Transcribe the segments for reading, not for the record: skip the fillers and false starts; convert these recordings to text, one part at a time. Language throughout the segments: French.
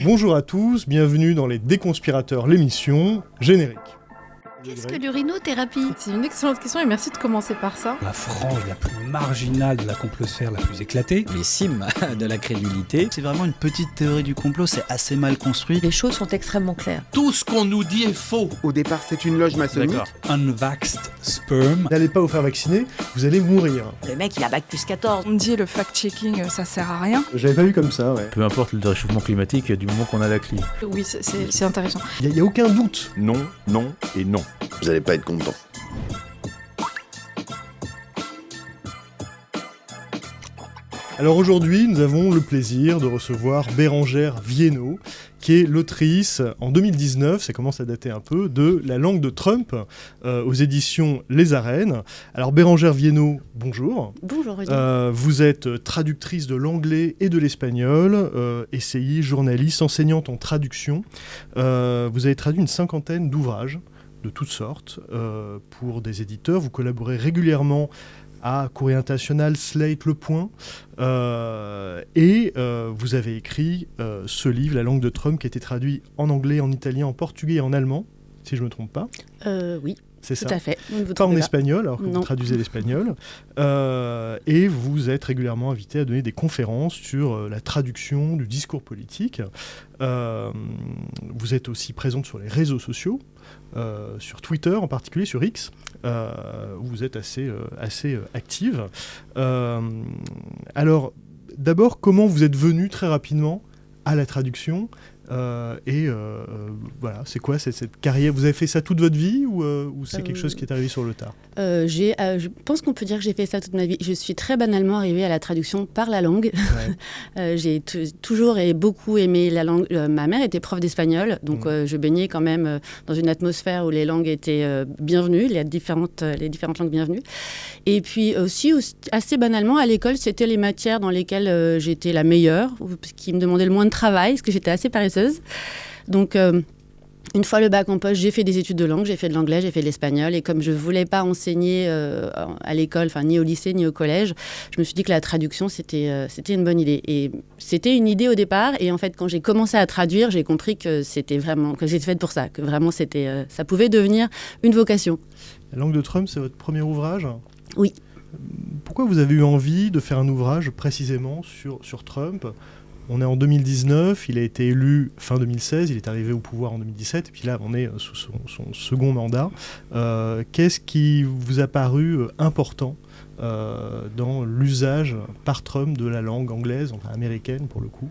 Bonjour à tous, bienvenue dans Les Déconspirateurs, l'émission générique. Qu'est-ce que l'urinothérapie ? C'est une excellente question et merci de commencer par ça. La frange la plus marginale de la complosphère la plus éclatée. Les cimes de la crédulité. C'est vraiment une petite théorie du complot, c'est assez mal construit. Les choses sont extrêmement claires. Tout ce qu'on nous dit est faux. Au départ, c'est une loge maçonnique. Unvaxxed sperm. N'allez pas vous faire vacciner, vous allez mourir. Le mec, il a bac plus 14. On me dit le fact-checking, ça sert à rien. J'avais pas vu comme ça, ouais. Peu importe le réchauffement climatique, du moment qu'on a la clim. Oui, c'est intéressant. Il y a aucun doute. Non, non et non. Vous allez pas être content. Alors aujourd'hui, nous avons le plaisir de recevoir Bérengère Viennot, qui est l'autrice, en 2019, ça commence à dater un peu, de La langue de Trump, aux éditions Les Arènes. Alors Bérengère Viennot, bonjour. Bonjour, Rudy. Vous êtes traductrice de l'anglais et de l'espagnol, essayiste, journaliste, enseignante en traduction. Vous avez traduit une 50aine d'ouvrages de toutes sortes pour des éditeurs. Vous collaborez régulièrement à Courrier International, Slate, Le Point, et vous avez écrit ce livre, La langue de Trump, qui a été traduit en anglais, en italien, en portugais et en allemand, si je ne me trompe pas. Oui, c'est tout ça. à fait. Pas en espagnol, alors que Non. vous traduisez l'espagnol. Et vous êtes régulièrement invité à donner des conférences sur la traduction du discours politique. Vous êtes aussi présente sur les réseaux sociaux, sur Twitter en particulier, sur X, où vous êtes assez active. Alors, d'abord, comment vous êtes venue très rapidement à la traduction voilà, c'est quoi cette carrière ? Vous avez fait ça toute votre vie ou c'est quelque chose qui est arrivé sur le tard ? Je pense qu'on peut dire que j'ai fait ça toute ma vie. Je suis très banalement arrivée à la traduction par la langue. Ouais. J'ai toujours et beaucoup aimé la langue. Ma mère était prof d'espagnol, donc je baignais quand même dans une atmosphère où les langues étaient bienvenues, les différentes langues bienvenues. Et puis aussi, assez banalement, à l'école, c'était les matières dans lesquelles j'étais la meilleure, qui me demandaient le moins de travail, parce que j'étais assez paresseuse. Donc, une fois le bac en poche, j'ai fait des études de langue, j'ai fait de l'anglais, j'ai fait de l'espagnol. Et comme je ne voulais pas enseigner à l'école, ni au lycée, ni au collège, je me suis dit que la traduction, c'était une bonne idée. Et c'était une idée au départ. Et en fait, quand j'ai commencé à traduire, j'ai compris que j'étais faite pour ça, que vraiment, ça pouvait devenir une vocation. La langue de Trump, c'est votre premier ouvrage ? Oui. Pourquoi vous avez eu envie de faire un ouvrage précisément sur Trump ? On est en 2019, il a été élu fin 2016, il est arrivé au pouvoir en 2017, et puis là, on est sous son second mandat. Qu'est-ce qui vous a paru important dans l'usage par Trump de la langue anglaise, enfin américaine pour le coup ?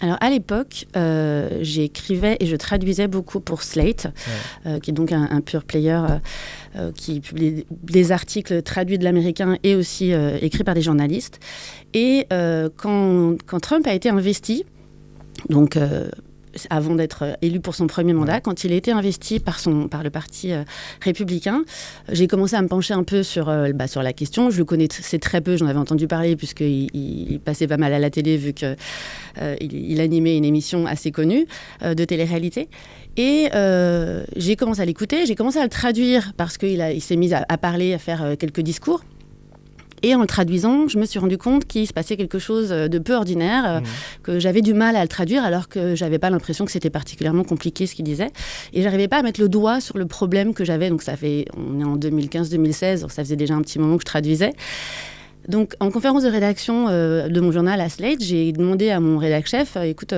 Alors, à l'époque, j'écrivais et je traduisais beaucoup pour Slate, qui est donc un pure player qui publie des articles traduits de l'américain et aussi écrits par des journalistes. Et quand Trump a été investi, donc avant d'être élu pour son premier mandat, quand il a été investi par le parti républicain, j'ai commencé à me pencher un peu sur la question. Je le connaissais très peu, j'en avais entendu parler puisqu'il passait pas mal à la télé vu qu'il animait une émission assez connue de télé-réalité. Et j'ai commencé à l'écouter, j'ai commencé à le traduire parce qu'il s'est mis à parler, à faire quelques discours. Et en le traduisant, je me suis rendu compte qu'il se passait quelque chose de peu ordinaire, que j'avais du mal à le traduire, alors que je n'avais pas l'impression que c'était particulièrement compliqué ce qu'il disait. Et je n'arrivais pas à mettre le doigt sur le problème que j'avais. Donc on est en 2015-2016, donc ça faisait déjà un petit moment que je traduisais. Donc en conférence de rédaction de mon journal à Slate, j'ai demandé à mon rédac-chef, écoute...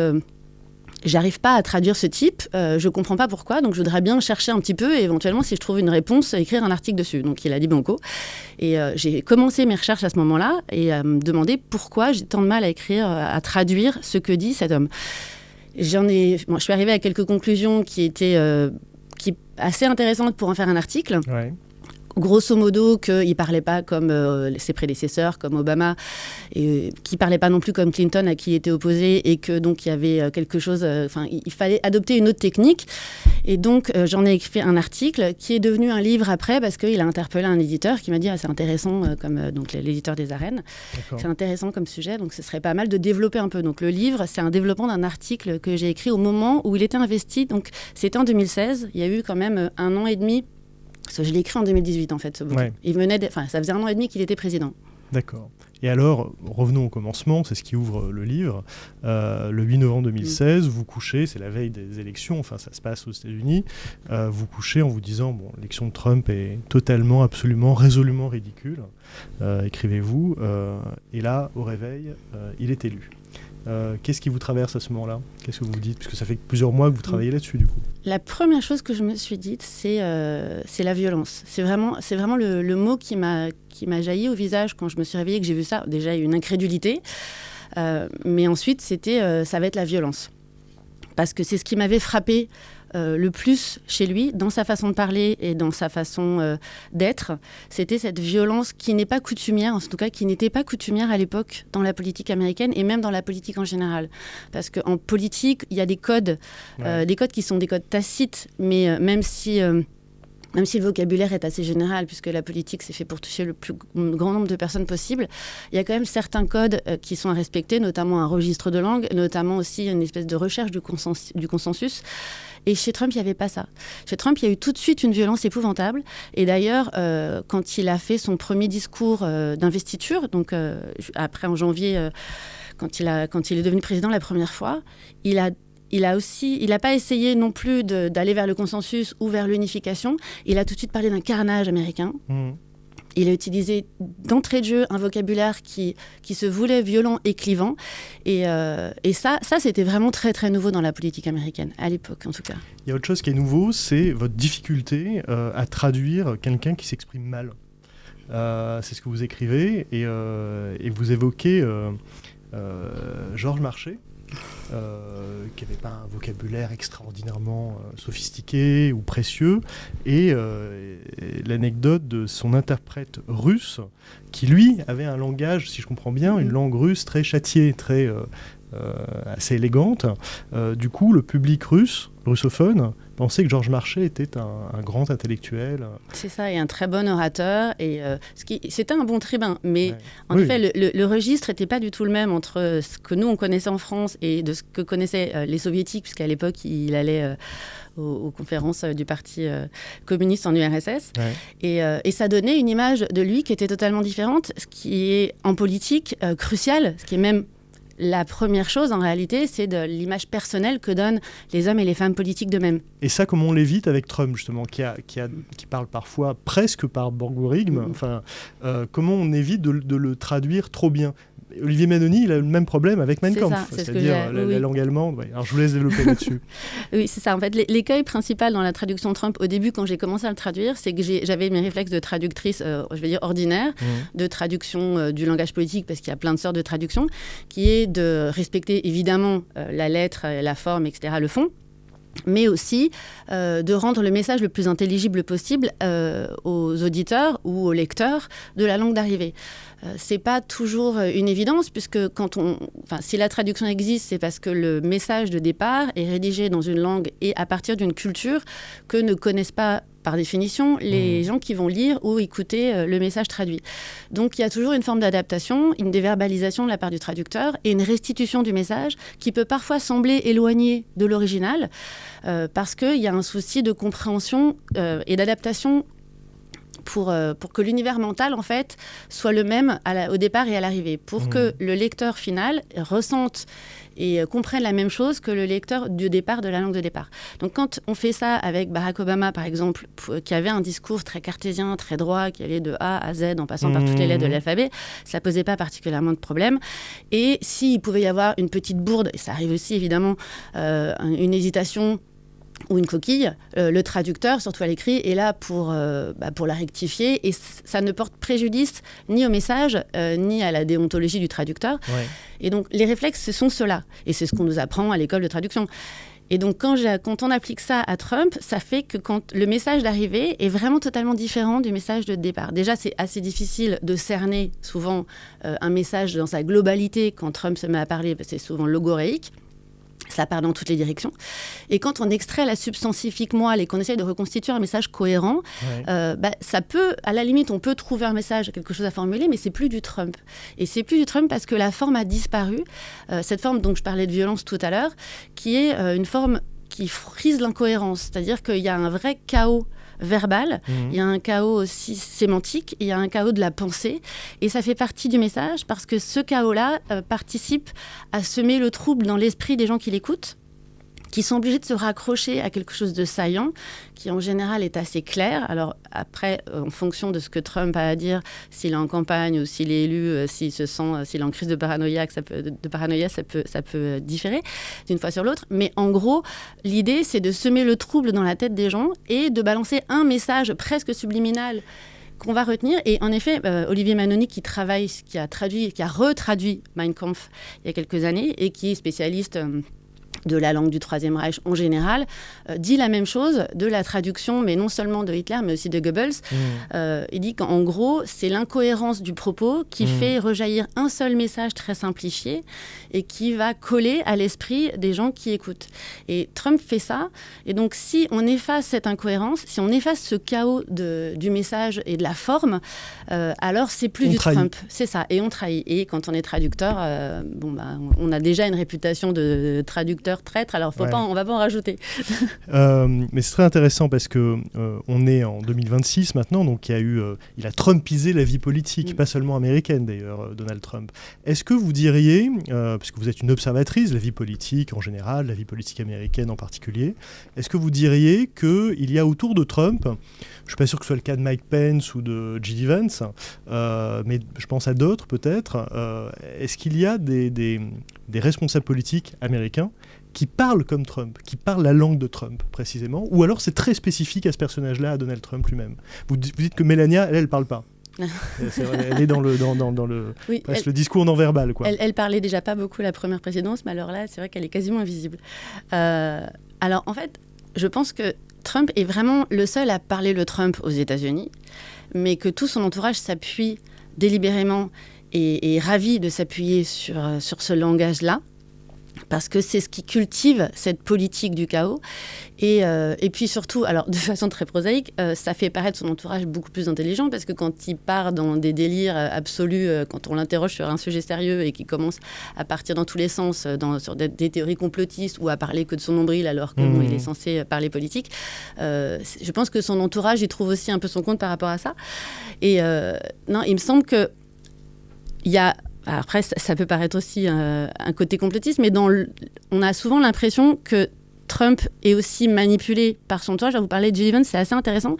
j'arrive pas à traduire ce type, je comprends pas pourquoi, donc je voudrais bien chercher un petit peu et éventuellement, si je trouve une réponse, écrire un article dessus. Donc il a dit banco. Et j'ai commencé mes recherches à ce moment-là et à me demander pourquoi j'ai tant de mal à traduire ce que dit cet homme. Je suis arrivée à quelques conclusions qui étaient assez intéressantes pour en faire un article. Ouais. Grosso modo, qu'il ne parlait pas comme ses prédécesseurs, comme Obama, et qu'il ne parlait pas non plus comme Clinton, à qui il était opposé, et que donc il y avait quelque chose... il fallait adopter une autre technique. Et donc, j'en ai fait un article qui est devenu un livre après, parce qu'il a interpellé un éditeur qui m'a dit « c'est intéressant, donc l'éditeur des Arènes, c'est intéressant comme sujet, donc ce serait pas mal de développer un peu. » Donc le livre, c'est un développement d'un article que j'ai écrit au moment où il était investi. Donc c'était en 2016, il y a eu quand même 1 an et demi. Parce que je l'ai écrit en 2018, en fait, ce bouquin. Ouais. Ça faisait 1 an et demi qu'il était président. D'accord. Et alors, revenons au commencement, c'est ce qui ouvre le livre. Le 8 novembre 2016, vous couchez, c'est la veille des élections, enfin ça se passe aux États-Unis, vous couchez en vous disant, bon, l'élection de Trump est totalement, absolument, résolument ridicule, écrivez-vous, et là, au réveil, il est élu. Qu'est-ce qui vous traverse à ce moment-là ? Qu'est-ce que vous vous dites ? Puisque ça fait plusieurs mois que vous travaillez là-dessus, du coup. La première chose que je me suis dite, c'est la violence. C'est vraiment le mot qui m'a jailli au visage quand je me suis réveillée, que j'ai vu ça. Déjà, il y a eu une incrédulité. Mais ensuite, ça va être la violence. Parce que c'est ce qui m'avait frappée le plus chez lui, dans sa façon de parler et dans sa façon d'être. C'était cette violence qui n'est pas coutumière, en tout cas qui n'était pas coutumière à l'époque dans la politique américaine et même dans la politique en général. Parce qu'en politique, il y a des codes qui sont des codes tacites, mais même si le vocabulaire est assez général, puisque la politique, c'est fait pour toucher le plus grand nombre de personnes possible, il y a quand même certains codes qui sont à respecter, notamment un registre de langue, notamment aussi une espèce de recherche du consensus. Et chez Trump, il n'y avait pas ça. Chez Trump, il y a eu tout de suite une violence épouvantable. Et d'ailleurs, quand il a fait son premier discours d'investiture, donc après en janvier, quand il est devenu président la première fois, il n'a pas essayé non plus d'aller vers le consensus ou vers l'unification. Il a tout de suite parlé d'un carnage américain. Il a utilisé d'entrée de jeu un vocabulaire qui se voulait violent et clivant. Et ça, c'était vraiment très, très nouveau dans la politique américaine, à l'époque en tout cas. Il y a autre chose qui est nouveau, c'est votre difficulté à traduire quelqu'un qui s'exprime mal. C'est ce que vous écrivez et vous évoquez Georges Marchais. Qui n'avait pas un vocabulaire extraordinairement sophistiqué ou précieux, et l'anecdote de son interprète russe, qui lui avait un langage, si je comprends bien, une langue russe très châtiée, très assez élégante. Du coup, le public russophone, pensait que Georges Marchais était un grand intellectuel. C'est ça, et un très bon orateur. Et c'était un bon tribun, mais en oui. effet, le registre n'était pas du tout le même entre ce que nous, on connaissait en France et de ce que connaissaient les soviétiques, puisqu'à l'époque, il allait aux conférences du Parti communiste en URSS. Ouais. Et ça donnait une image de lui qui était totalement différente, ce qui est en politique crucial, ce qui est même la première chose, en réalité, c'est de l'image personnelle que donnent les hommes et les femmes politiques d'eux-mêmes. Et ça, comment on l'évite avec Trump, justement, qui parle parfois presque par borborigme. Enfin, comment on évite de le traduire trop bien ? Olivier Mannoni, il a le même problème avec Mein Kampf, c'est-à-dire la langue allemande. Ouais. Alors, je vous laisse développer là-dessus. Oui, c'est ça. En fait, l'écueil principal dans la traduction de Trump, au début, quand j'ai commencé à le traduire, c'est que j'avais mes réflexes de traductrice, je vais dire ordinaire, de traduction du langage politique, parce qu'il y a plein de sortes de traduction, qui est de respecter évidemment la lettre, la forme, etc., le fond, mais aussi de rendre le message le plus intelligible possible aux auditeurs ou aux lecteurs de la langue d'arrivée. C'est pas toujours une évidence, puisque si la traduction existe, c'est parce que le message de départ est rédigé dans une langue et à partir d'une culture que ne connaissent pas par définition les gens qui vont lire ou écouter le message traduit. Donc il y a toujours une forme d'adaptation, une déverbalisation de la part du traducteur et une restitution du message qui peut parfois sembler éloignée de l'original parce qu'il y a un souci de compréhension et d'adaptation pour que l'univers mental, en fait, soit le même au départ et à l'arrivée, pour que le lecteur final ressente et comprenne la même chose que le lecteur du départ de la langue de départ. Donc quand on fait ça avec Barack Obama, par exemple, qui avait un discours très cartésien, très droit, qui allait de A à Z en passant par toutes les lettres de l'alphabet, ça ne posait pas particulièrement de problème. Et s'il pouvait y avoir une petite bourde, et ça arrive aussi évidemment, une hésitation ou une coquille, le traducteur, surtout à l'écrit, est là pour la rectifier, et ça ne porte préjudice ni au message, ni à la déontologie du traducteur. Ouais. Et donc, les réflexes, ce sont ceux-là. Et c'est ce qu'on nous apprend à l'école de traduction. Et donc, quand on applique ça à Trump, ça fait que quand le message d'arrivée est vraiment totalement différent du message de départ. Déjà, c'est assez difficile de cerner souvent un message dans sa globalité quand Trump se met à parler, parce que c'est souvent logoréique. Ça part dans toutes les directions. Et quand on extrait la substantifique moelle et qu'on essaye de reconstituer un message cohérent, ça peut, à la limite, on peut trouver un message, quelque chose à formuler, mais c'est plus du Trump. Et c'est plus du Trump parce que la forme a disparu. Cette forme dont je parlais de violence tout à l'heure, qui est une forme qui frise l'incohérence. C'est-à-dire qu'il y a un vrai chaos verbal, il y a un chaos aussi sémantique, il y a un chaos de la pensée. Et ça fait partie du message parce que ce chaos-là participe à semer le trouble dans l'esprit des gens qui l'écoutent, qui sont obligés de se raccrocher à quelque chose de saillant, qui en général est assez clair. Alors après, en fonction de ce que Trump a à dire, s'il est en campagne ou s'il est élu, s'il est en crise de paranoïa, ça peut différer d'une fois sur l'autre. Mais en gros, l'idée, c'est de semer le trouble dans la tête des gens et de balancer un message presque subliminal qu'on va retenir. Et en effet, Olivier Manoni, qui a retraduit Mein Kampf il y a quelques années et qui est spécialiste de la langue du Troisième Reich en général, dit la même chose de la traduction, mais non seulement de Hitler, mais aussi de Goebbels. Il dit qu'en gros, c'est l'incohérence du propos qui fait rejaillir un seul message très simplifié et qui va coller à l'esprit des gens qui écoutent. Et Trump fait ça. Et donc, si on efface cette incohérence, si on efface ce chaos du message et de la forme, alors c'est plus Trump. C'est ça. Et on trahit. Et quand on est traducteur, on a déjà une réputation de traducteur traître, alors on va pas en rajouter. Mais c'est très intéressant parce que on est en 2026 maintenant, donc il a Trumpisé la vie politique, pas seulement américaine d'ailleurs, Donald Trump. Est-ce que vous diriez, parce que vous êtes une observatrice de la vie politique en général, la vie politique américaine en particulier, est-ce que vous diriez qu'il y a autour de Trump, je ne suis pas sûr que ce soit le cas de Mike Pence ou de J.D. Vance, mais je pense à d'autres peut-être, est-ce qu'il y a des responsables politiques américains qui parlent comme Trump, qui parlent la langue de Trump précisément, ou alors c'est très spécifique à ce personnage-là, à Donald Trump lui-même. Vous dites que Melania, elle parle pas. Elle est dans le discours non verbal, quoi. Elle parlait déjà pas beaucoup la première présidence, mais alors là, c'est vrai qu'elle est quasiment invisible. Alors en fait, je pense que Trump est vraiment le seul à parler le Trump aux États-Unis, mais que tout son entourage s'appuie délibérément et est ravi de s'appuyer sur ce langage-là, parce que c'est ce qui cultive cette politique du chaos. Et puis surtout, alors de façon très prosaïque, ça fait paraître son entourage beaucoup plus intelligent, parce que quand il part dans des délires absolus, quand on l'interroge sur un sujet sérieux et qu'il commence à partir dans tous les sens, sur des théories complotistes ou à parler que de son nombril alors qu'il est censé parler politique, je pense que son entourage y trouve aussi un peu son compte par rapport à ça. Et non, il me semble que il y a... Après, ça peut paraître aussi un côté complotiste, mais on a souvent l'impression que Trump est aussi manipulé par son entourage. Vous parlez de J.D. Vance, c'est assez intéressant.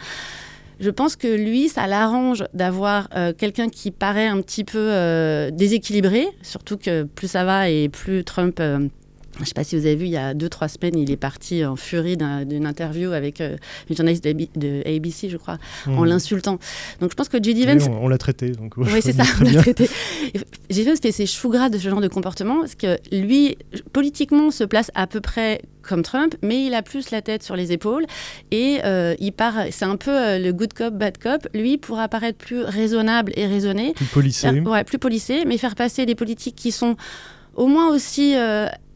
Je pense que lui, ça l'arrange d'avoir quelqu'un qui paraît un petit peu déséquilibré, surtout que plus ça va et plus Trump... je ne sais pas si vous avez vu, il y a 2-3 semaines, il est parti en furie d'une interview avec une journaliste de ABC, je crois, en l'insultant. Donc je pense que J.D. Vance... On l'a traité. Donc, oui, c'est ça, on l'a traité. J.D. Vance fait ses choux gras de ce genre de comportement, parce que lui, politiquement, se place à peu près comme Trump, mais il a plus la tête sur les épaules et il part... C'est un peu le good cop, bad cop. Lui pourra paraître plus raisonnable et raisonné. Plus policé. Plus policé, mais faire passer des politiques qui sont au moins aussi...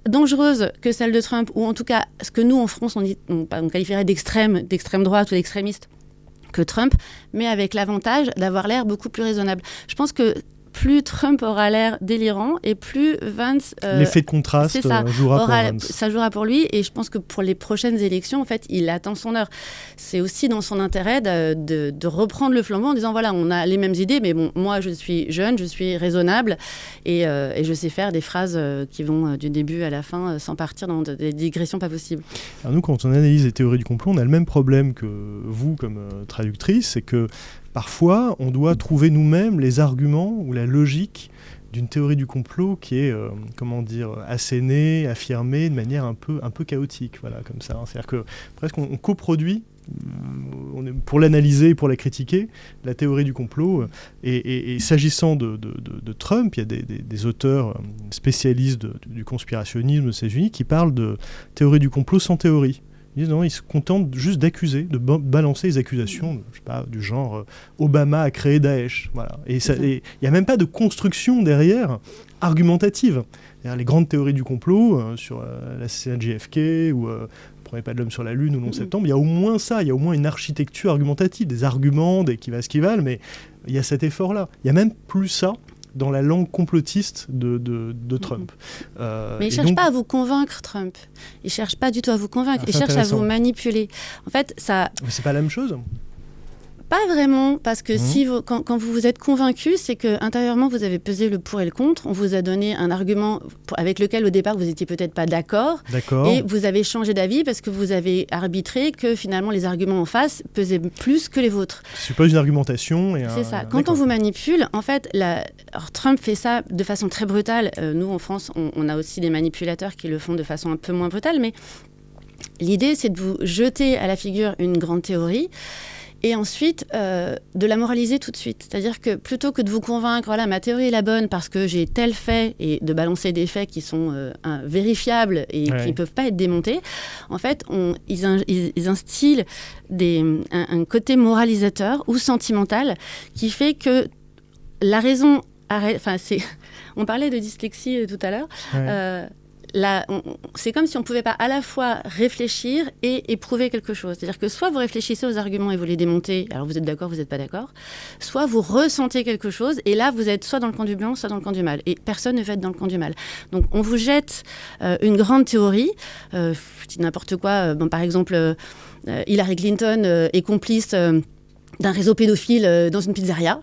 dangereuse que celle de Trump, ou en tout cas ce que nous en France on qualifierait d'extrême droite ou d'extrémiste que Trump, mais avec l'avantage d'avoir l'air beaucoup plus raisonnable. Je pense que plus Trump aura l'air délirant et plus Vance... l'effet de contraste jouera pour Vance. Ça jouera pour lui, et je pense que pour les prochaines élections, en fait, il attend son heure. C'est aussi dans son intérêt de reprendre le flambeau en disant, voilà, on a les mêmes idées, mais bon, moi, je suis jeune, je suis raisonnable, et je sais faire des phrases qui vont du début à la fin sans partir dans des digressions pas possibles. Alors nous, quand on analyse les théories du complot, on a le même problème que vous, comme traductrice, c'est que parfois, on doit trouver nous-mêmes les arguments ou la logique d'une théorie du complot qui est, assénée, affirmée de manière un peu chaotique, voilà, comme ça. C'est-à-dire que presque on coproduit, pour l'analyser, pour la critiquer, la théorie du complot. Et s'agissant de Trump, il y a des auteurs spécialistes du conspirationnisme aux États-Unis qui parlent de théorie du complot sans théorie. Ils se contentent juste d'accuser, de balancer les accusations, je sais pas, du genre Obama a créé Daesh. Voilà. Et il n'y a même pas de construction derrière argumentative. Les grandes théories du complot sur l'assassinat de JFK ou le premier pas de l'homme sur la Lune ou le 11 septembre, il y a au moins ça, il y a au moins une architecture argumentative, des arguments, des qui va ce qui valent, mais il y a cet effort-là. Il n'y a même plus ça dans la langue complotiste de Trump. Mais il ne cherche pas à vous convaincre, Trump. Il ne cherche pas du tout à vous convaincre. Il cherche à vous manipuler. En fait, ça... Mais c'est pas la même chose. Pas vraiment, parce que quand vous vous êtes convaincu, c'est que intérieurement vous avez pesé le pour et le contre. On vous a donné un argument avec lequel au départ vous étiez peut-être pas d'accord, et vous avez changé d'avis parce que vous avez arbitré que finalement les arguments en face pesaient plus que les vôtres. C'est pas une argumentation. C'est ça. Quand on vous manipule, en fait, alors Trump fait ça de façon très brutale. Nous en France, on a aussi des manipulateurs qui le font de façon un peu moins brutale, mais l'idée c'est de vous jeter à la figure une grande théorie. Et ensuite, de la moraliser tout de suite. C'est-à-dire que plutôt que de vous convaincre, voilà, ma théorie est la bonne parce que j'ai tel fait, et de balancer des faits qui sont vérifiables et qui ne peuvent pas être démontés, en fait, ils instillent un côté moralisateur ou sentimental qui fait que la raison arrête... Enfin, on parlait de dyslexie tout à l'heure. C'est comme si on ne pouvait pas à la fois réfléchir et éprouver quelque chose. C'est-à-dire que soit vous réfléchissez aux arguments et vous les démontez, alors vous êtes d'accord, vous n'êtes pas d'accord, soit vous ressentez quelque chose et là vous êtes soit dans le camp du bien, soit dans le camp du mal. Et personne ne veut être dans le camp du mal. Donc on vous jette une grande théorie, je dis n'importe quoi, par exemple Hillary Clinton est complice... d'un réseau pédophile dans une pizzeria.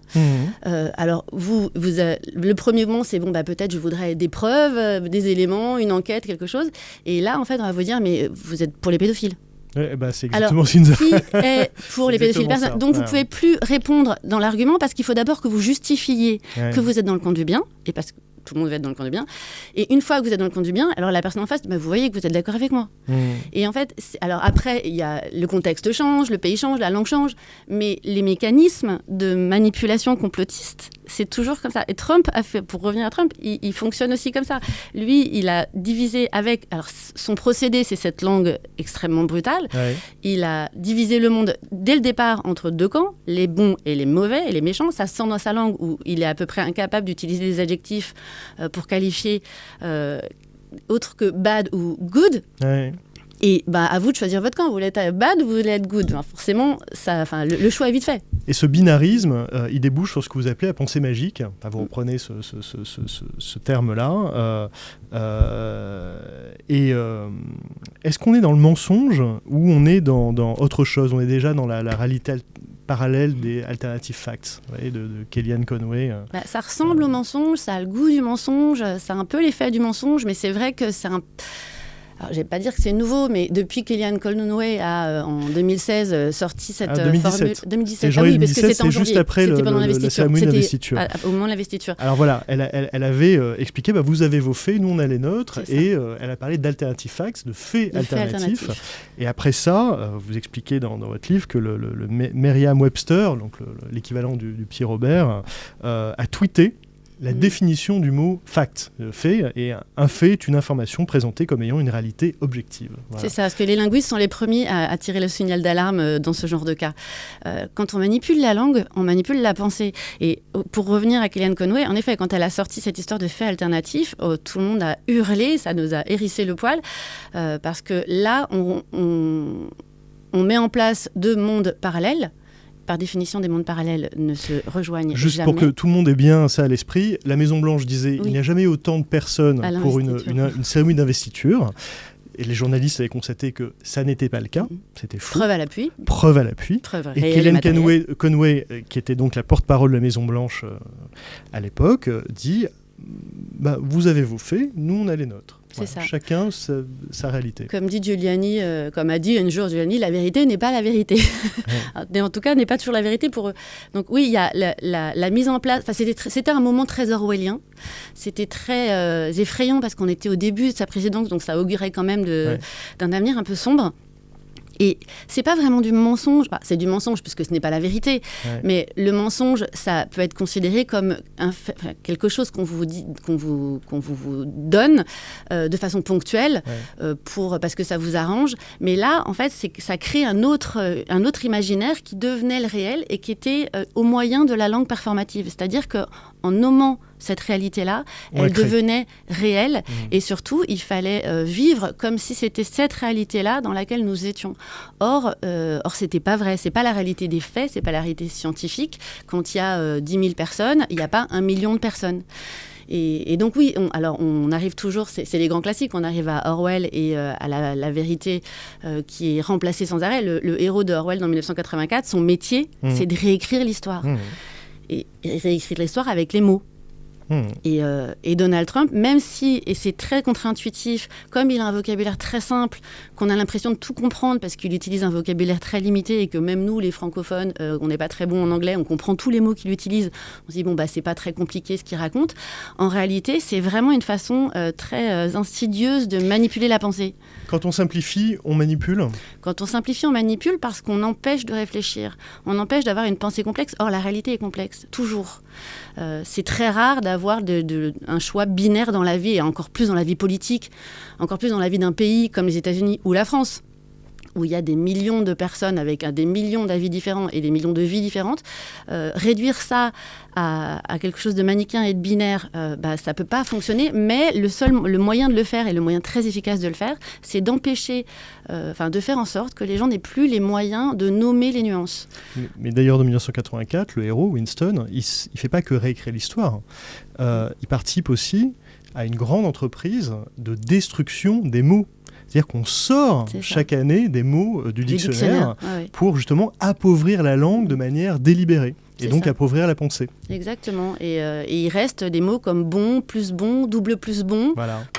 Alors, le premier moment, c'est peut-être je voudrais des preuves, des éléments, une enquête, quelque chose. Et là, en fait, on va vous dire, mais vous êtes pour les pédophiles. C'est exactement ce qui nous a... Qui est pour les pédophiles? Personne. Donc, vous ne pouvez plus répondre dans l'argument parce qu'il faut d'abord que vous justifiez que vous êtes dans le camp du bien, et parce que tout le monde va être dans le camp du bien. Et une fois que vous êtes dans le camp du bien, alors la personne en face, vous voyez que vous êtes d'accord avec moi. Et en fait, alors après, il y a le contexte change, le pays change, la langue change, mais les mécanismes de manipulation complotiste, c'est toujours comme ça. Et Trump a fait, pour revenir à Trump, il fonctionne aussi comme ça. Lui, il a divisé avec... Alors, son procédé, c'est cette langue extrêmement brutale. Il a divisé le monde dès le départ entre deux camps, les bons et les mauvais, et les méchants. Ça se sent dans sa langue où il est à peu près incapable d'utiliser des adjectifs pour qualifier autre que bad ou good. Et à vous de choisir votre camp. Vous voulez être bad ou vous voulez être good. Forcément, le choix est vite fait. Et ce binarisme, il débouche sur ce que vous appelez la pensée magique. Vous reprenez ce terme-là. Est-ce qu'on est dans le mensonge ou on est dans autre chose? On est déjà dans la réalité parallèle des alternative facts, de Kellyanne Conway. Ça ressemble au mensonge, ça a le goût du mensonge, ça a un peu l'effet du mensonge, mais c'est vrai que c'est un... Alors, je ne vais pas dire que c'est nouveau, mais depuis Kellyanne Conway a, en 2016, sorti cette 2017. formule... 2017. Janvier Oui, parce que c'était en juste janvier. après la cérémonie d'investiture. Au moment de l'investiture. Alors voilà, elle avait expliqué, vous avez vos faits, nous on a les nôtres, et elle a parlé d'alternative facts, de faits alternatifs. Et après ça, vous expliquez dans votre livre que le Merriam-Webster, donc l'équivalent du Petit Robert, a tweeté la définition du mot fact, fait, et un fait est une information présentée comme ayant une réalité objective. Voilà. C'est ça, parce que les linguistes sont les premiers à tirer le signal d'alarme dans ce genre de cas. Quand on manipule la langue, on manipule la pensée. Et pour revenir à Kellyanne Conway, en effet, quand elle a sorti cette histoire de faits alternatifs, tout le monde a hurlé, ça nous a hérissé le poil, parce que là, on met en place deux mondes parallèles. Par définition, des mondes parallèles ne se rejoignent Juste jamais. pour que tout le monde ait bien ça à l'esprit, la Maison-Blanche disait il n'y a jamais eu autant de personnes pour une cérémonie d'investiture. Et les journalistes avaient constaté que ça n'était pas le cas. C'était faux. Preuve à l'appui. Preuve à l'appui. Et Kellyanne Conway, qui était donc la porte-parole de la Maison-Blanche à l'époque, dit vous avez vos faits, nous on a les nôtres. C'est ça. Chacun sa réalité. Comme dit Giuliani, comme a dit un jour Giuliani, la vérité n'est pas la vérité. Mais en tout cas, n'est pas toujours la vérité pour eux. Donc oui, il y a la mise en place. C'était un moment très orwellien. C'était très effrayant parce qu'on était au début de sa présidence, donc ça augurait quand même d'un avenir un peu sombre. Et c'est pas vraiment du mensonge, c'est du mensonge puisque ce n'est pas la vérité, mais le mensonge, ça peut être considéré comme quelque chose qu'on vous dit, qu'on vous donne de façon ponctuelle parce que ça vous arrange. Mais là, en fait, ça crée un autre imaginaire qui devenait le réel et qui était au moyen de la langue performative. C'est-à-dire que en nommant cette réalité-là, elle devenait réelle. Et surtout, il fallait vivre comme si c'était cette réalité-là dans laquelle nous étions. Or, c'était pas vrai. C'est pas la réalité des faits, c'est pas la réalité scientifique. Quand il y a 10 000 personnes, il n'y a pas 1 million de personnes. Et donc oui, on arrive toujours, c'est les grands classiques, on arrive à Orwell et à la vérité qui est remplacée sans arrêt. Le héros de Orwell dans 1984, son métier, c'est de réécrire l'histoire. Et réécrire l'histoire avec les mots. Et Donald Trump, même si, et c'est très contre-intuitif, comme il a un vocabulaire très simple, qu'on a l'impression de tout comprendre parce qu'il utilise un vocabulaire très limité et que même nous, les francophones, on n'est pas très bons en anglais, on comprend tous les mots qu'il utilise, on se dit c'est pas très compliqué ce qu'il raconte. En réalité, c'est vraiment une façon très insidieuse de manipuler la pensée. Quand on simplifie, on manipule ? Quand on simplifie, on manipule parce qu'on empêche de réfléchir, on empêche d'avoir une pensée complexe. Or, la réalité est complexe, toujours. C'est très rare d'avoir un choix binaire dans la vie, et encore plus dans la vie politique, encore plus dans la vie d'un pays comme les États-Unis ou la France, où il y a des millions de personnes avec des millions d'avis différents et des millions de vies différentes. Réduire ça à quelque chose de manichéen et de binaire, ça ne peut pas fonctionner, mais le moyen de le faire, et le moyen très efficace de le faire, c'est d'empêcher, de faire en sorte que les gens n'aient plus les moyens de nommer les nuances. Mais d'ailleurs, en 1984, le héros, Winston, il ne fait pas que réécrire l'histoire. Il participe aussi à une grande entreprise de destruction des mots. C'est-à-dire qu'on sort chaque année des mots du dictionnaire pour justement appauvrir la langue de manière délibérée. Et donc appauvrir la pensée. Exactement. Et il reste des mots comme bon, double plus bon,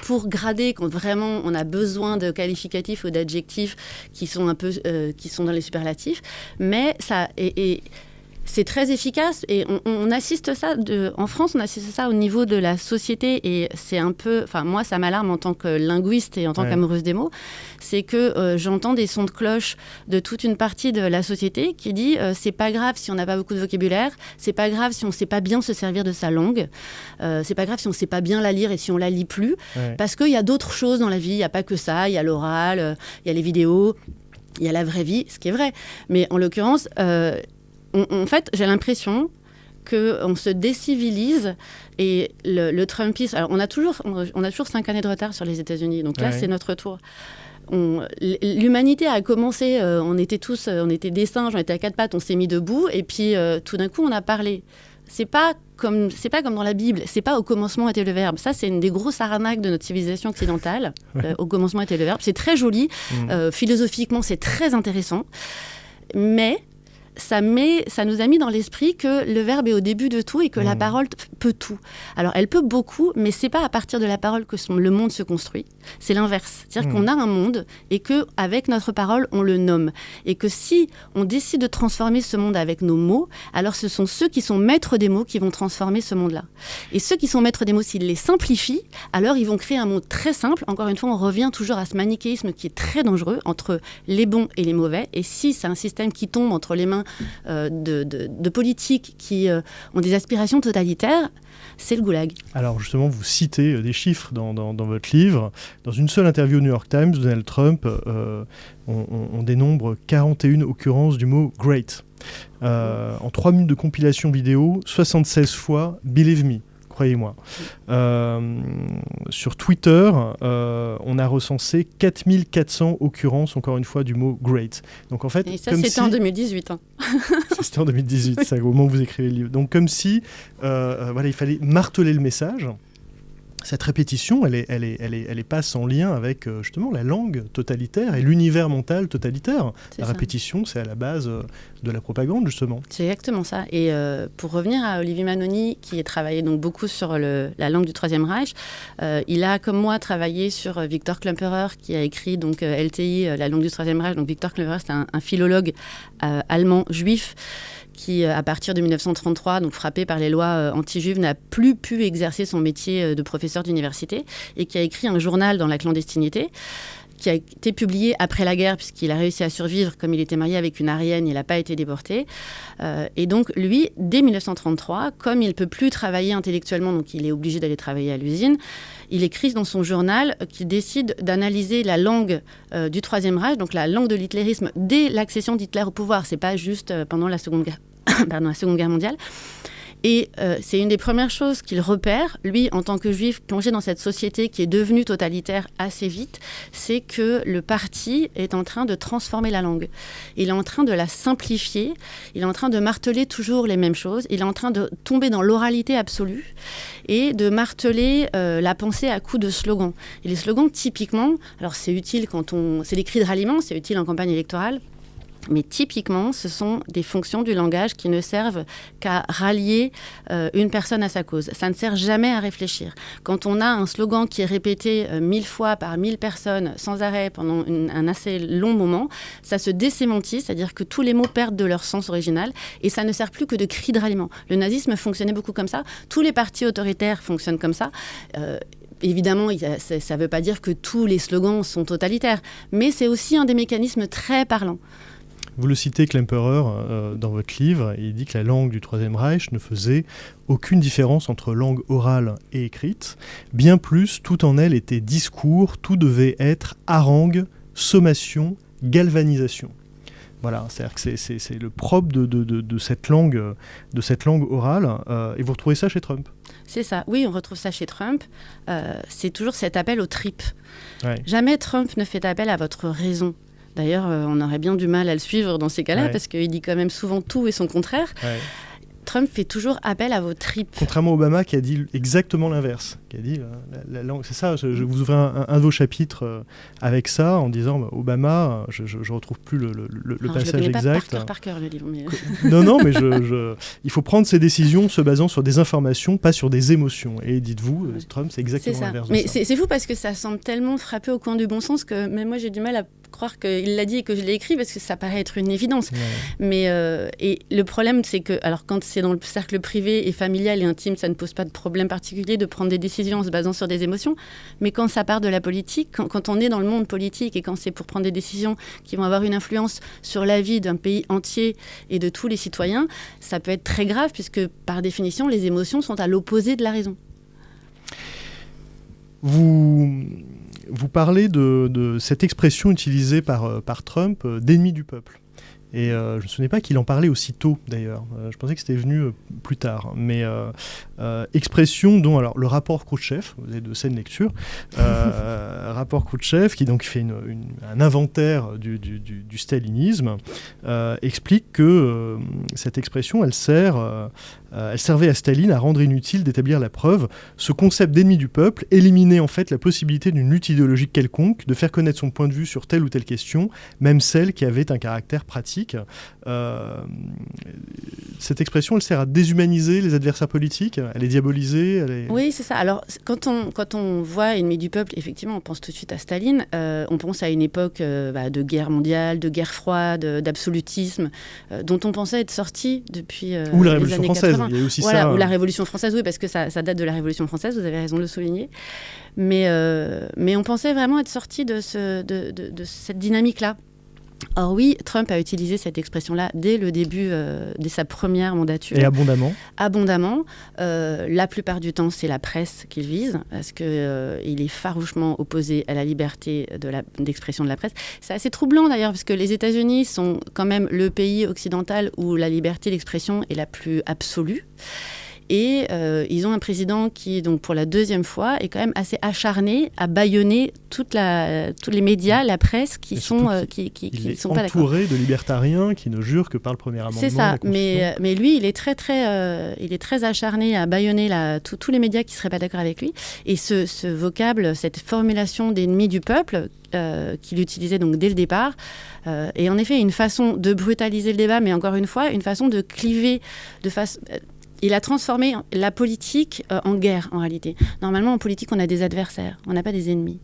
pour grader quand vraiment on a besoin de qualificatifs ou d'adjectifs qui sont un peu qui sont dans les superlatifs. Mais ça c'est très efficace et on assiste ça en France, on assiste ça au niveau de la société et c'est un peu, moi ça m'alarme en tant que linguiste et en tant qu'amoureuse des mots, c'est que j'entends des sons de cloche de toute une partie de la société qui dit c'est pas grave si on n'a pas beaucoup de vocabulaire, c'est pas grave si on sait pas bien se servir de sa langue, c'est pas grave si on sait pas bien la lire et si on la lit plus, parce qu'il y a d'autres choses dans la vie, il y a pas que ça, il y a l'oral, il y a les vidéos, il y a la vraie vie, ce qui est vrai, mais en l'occurrence en fait, j'ai l'impression qu'on se décivilise et le Trumpisme... Alors, on a toujours 5 années de retard sur les États-Unis, donc là, c'est notre tour. L'humanité a commencé, on était des singes, on était à 4 pattes, on s'est mis debout, et puis tout d'un coup, on a parlé. C'est pas comme dans la Bible, c'est pas au commencement était le verbe. Ça, c'est une des grosses arnaques de notre civilisation occidentale. Au commencement était le verbe. C'est très joli, philosophiquement, c'est très intéressant, mais... Ça nous a mis dans l'esprit que le verbe est au début de tout et que la parole peut tout. Alors, elle peut beaucoup, mais c'est pas à partir de la parole que le monde se construit. C'est l'inverse. C'est-à-dire qu'on a un monde et qu'avec notre parole, on le nomme. Et que si on décide de transformer ce monde avec nos mots, alors ce sont ceux qui sont maîtres des mots qui vont transformer ce monde-là. Et ceux qui sont maîtres des mots, s'ils les simplifient, alors ils vont créer un monde très simple. Encore une fois, on revient toujours à ce manichéisme qui est très dangereux entre les bons et les mauvais. Et si c'est un système qui tombe entre les mains de politiques qui ont des aspirations totalitaires, c'est le goulag. Alors justement, vous citez des chiffres dans votre livre. Dans une seule interview au New York Times, Donald Trump, on dénombre 41 occurrences du mot « great ». En 3 minutes de compilation vidéo, 76 fois « believe me ». Croyez-moi. Sur Twitter, on a recensé 4400 occurrences, encore une fois, du mot « great ». Donc en fait, et ça, c'était en 2018. C'était en 2018, c'est au moment où vous écrivez le livre. Donc comme si il fallait marteler le message. Cette répétition, elle est pas sans lien avec justement la langue totalitaire et l'univers mental totalitaire. La répétition, c'est à la base de la propagande, justement. C'est exactement ça. Et pour revenir à Olivier Manoni, qui a travaillé donc beaucoup sur la langue du Troisième Reich, il a, comme moi, travaillé sur Victor Klemperer, qui a écrit donc LTI, la langue du Troisième Reich. Donc Victor Klemperer, c'est un philologue allemand juif qui, à partir de 1933, donc frappé par les lois anti-juives, n'a plus pu exercer son métier de professeur d'université et qui a écrit un journal dans la clandestinité qui a été publié après la guerre puisqu'il a réussi à survivre comme il était marié avec une Aryenne, il n'a pas été déporté. Et donc lui, dès 1933, comme il ne peut plus travailler intellectuellement, donc il est obligé d'aller travailler à l'usine, il écrit dans son journal qu'il décide d'analyser la langue du Troisième Reich, donc la langue de l'hitlérisme, dès l'accession d'Hitler au pouvoir. C'est pas juste pendant la Seconde Guerre mondiale. Et c'est une des premières choses qu'il repère, lui, en tant que juif, plongé dans cette société qui est devenue totalitaire assez vite, c'est que le parti est en train de transformer la langue. Il est en train de la simplifier, il est en train de marteler toujours les mêmes choses, il est en train de tomber dans l'oralité absolue et de marteler la pensée à coups de slogans. Et les slogans, typiquement, alors c'est utile c'est des cris de ralliement, c'est utile en campagne électorale, mais typiquement, ce sont des fonctions du langage qui ne servent qu'à rallier une personne à sa cause. Ça ne sert jamais à réfléchir. Quand on a un slogan qui est répété 1000 fois par 1000 personnes sans arrêt pendant un assez long moment, ça se désémantise, c'est-à-dire que tous les mots perdent de leur sens original et ça ne sert plus que de cri de ralliement. Le nazisme fonctionnait beaucoup comme ça. Tous les partis autoritaires fonctionnent comme ça. Évidemment, ça ne veut pas dire que tous les slogans sont totalitaires, mais c'est aussi un des mécanismes très parlants. Vous le citez, Klemperer, dans votre livre, il dit que la langue du Troisième Reich ne faisait aucune différence entre langue orale et écrite. Bien plus, tout en elle était discours, tout devait être harangue, sommation, galvanisation. Voilà, c'est-à-dire que c'est le propre de cette langue orale. Et vous retrouvez ça chez Trump ? C'est ça, oui, on retrouve ça chez Trump. C'est toujours cet appel aux tripes. Ouais. Jamais Trump ne fait appel à votre raison. D'ailleurs, on aurait bien du mal à le suivre dans ces cas-là, parce qu'il dit quand même souvent tout et son contraire. Ouais. Trump fait toujours appel à vos tripes. Contrairement à Obama qui a dit exactement l'inverse. Qui a dit, la langue, c'est ça, je vous ouvre un de vos chapitres avec ça, en disant, Obama, je ne retrouve plus le passage je le exact. Pas par cœur, le livre. Mais... Non, mais il faut prendre ses décisions se basant sur des informations, pas sur des émotions. Et dites-vous, Trump, c'est exactement l'inverse de ça. Mais c'est fou parce que ça semble tellement frapper au coin du bon sens que même moi, j'ai du mal à croire qu'il l'a dit et que je l'ai écrit parce que ça paraît être une évidence. Ouais. Mais et le problème, c'est que alors quand c'est dans le cercle privé et familial et intime, ça ne pose pas de problème particulier de prendre des décisions en se basant sur des émotions. Mais quand ça part de la politique, quand on est dans le monde politique et quand c'est pour prendre des décisions qui vont avoir une influence sur la vie d'un pays entier et de tous les citoyens, ça peut être très grave puisque par définition, les émotions sont à l'opposé de la raison. Vous parlez de cette expression utilisée par Trump d'ennemi du peuple. Et je ne me souvenais pas qu'il en parlait aussitôt, d'ailleurs. Je pensais que c'était venu plus tard. Mais expression dont alors, le rapport Khrouchtchev, vous avez de saines lectures, rapport Khrouchtchev, qui donc fait un inventaire du stalinisme, explique que cette expression, elle servait à Staline à rendre inutile d'établir la preuve. Ce concept d'ennemi du peuple éliminait en fait la possibilité d'une lutte idéologique quelconque, de faire connaître son point de vue sur telle ou telle question, même celle qui avait un caractère pratique. Cette expression, elle sert à déshumaniser les adversaires politiques, elle est diabolisée. Oui, c'est ça. Alors, quand on voit ennemi du peuple, effectivement, on pense tout de suite à Staline. On pense à une époque de guerre mondiale, de guerre froide, d'absolutisme, dont on pensait être sorti depuis ou la les années française. 80. Il y a aussi voilà, ça. Ou la Révolution française, oui, parce que ça date de la Révolution française, vous avez raison de le souligner. Mais on pensait vraiment être sorti de cette dynamique-là. Or oui, Trump a utilisé cette expression-là dès le début, dès sa première mandature. Et abondamment. Abondamment. La plupart du temps, c'est la presse qu'il vise, parce qu'il est farouchement opposé à la liberté d'expression de la presse. C'est assez troublant d'ailleurs, parce que les États-Unis sont quand même le pays occidental où la liberté d'expression est la plus absolue. Et ils ont un président qui, donc, pour la deuxième fois, est quand même assez acharné à bâillonner tous les médias, la presse, qui sont pas d'accord. Il est entouré de libertariens qui ne jurent que par le premier amendement. C'est ça, mais lui, il est très acharné à bâillonner tous les médias qui ne seraient pas d'accord avec lui. Et ce vocable, cette formulation d'ennemi du peuple, qu'il utilisait donc dès le départ, est en effet une façon de brutaliser le débat, mais encore une fois, une façon de cliver de façon... Il a transformé la politique en guerre, en réalité. Normalement, en politique, on a des adversaires, on n'a pas des ennemis.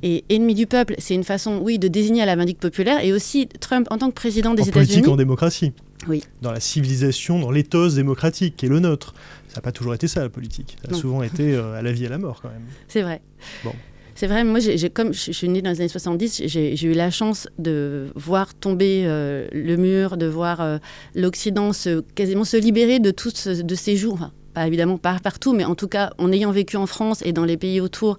Et ennemi du peuple, c'est une façon, oui, de désigner à la vindicte populaire. Et aussi, Trump, en tant que président des États-Unis... politique, en démocratie. Oui. Dans la civilisation, dans l'éthos démocratique, qui est le nôtre. Ça n'a pas toujours été ça, la politique. Ça a souvent été à la vie et à la mort, quand même. C'est vrai. Bon. C'est vrai, moi, comme je suis née dans les années 70, j'ai eu la chance de voir tomber le mur, de voir l'Occident quasiment se libérer de de ces jours. Enfin, pas évidemment pas partout, mais en tout cas, en ayant vécu en France et dans les pays autour,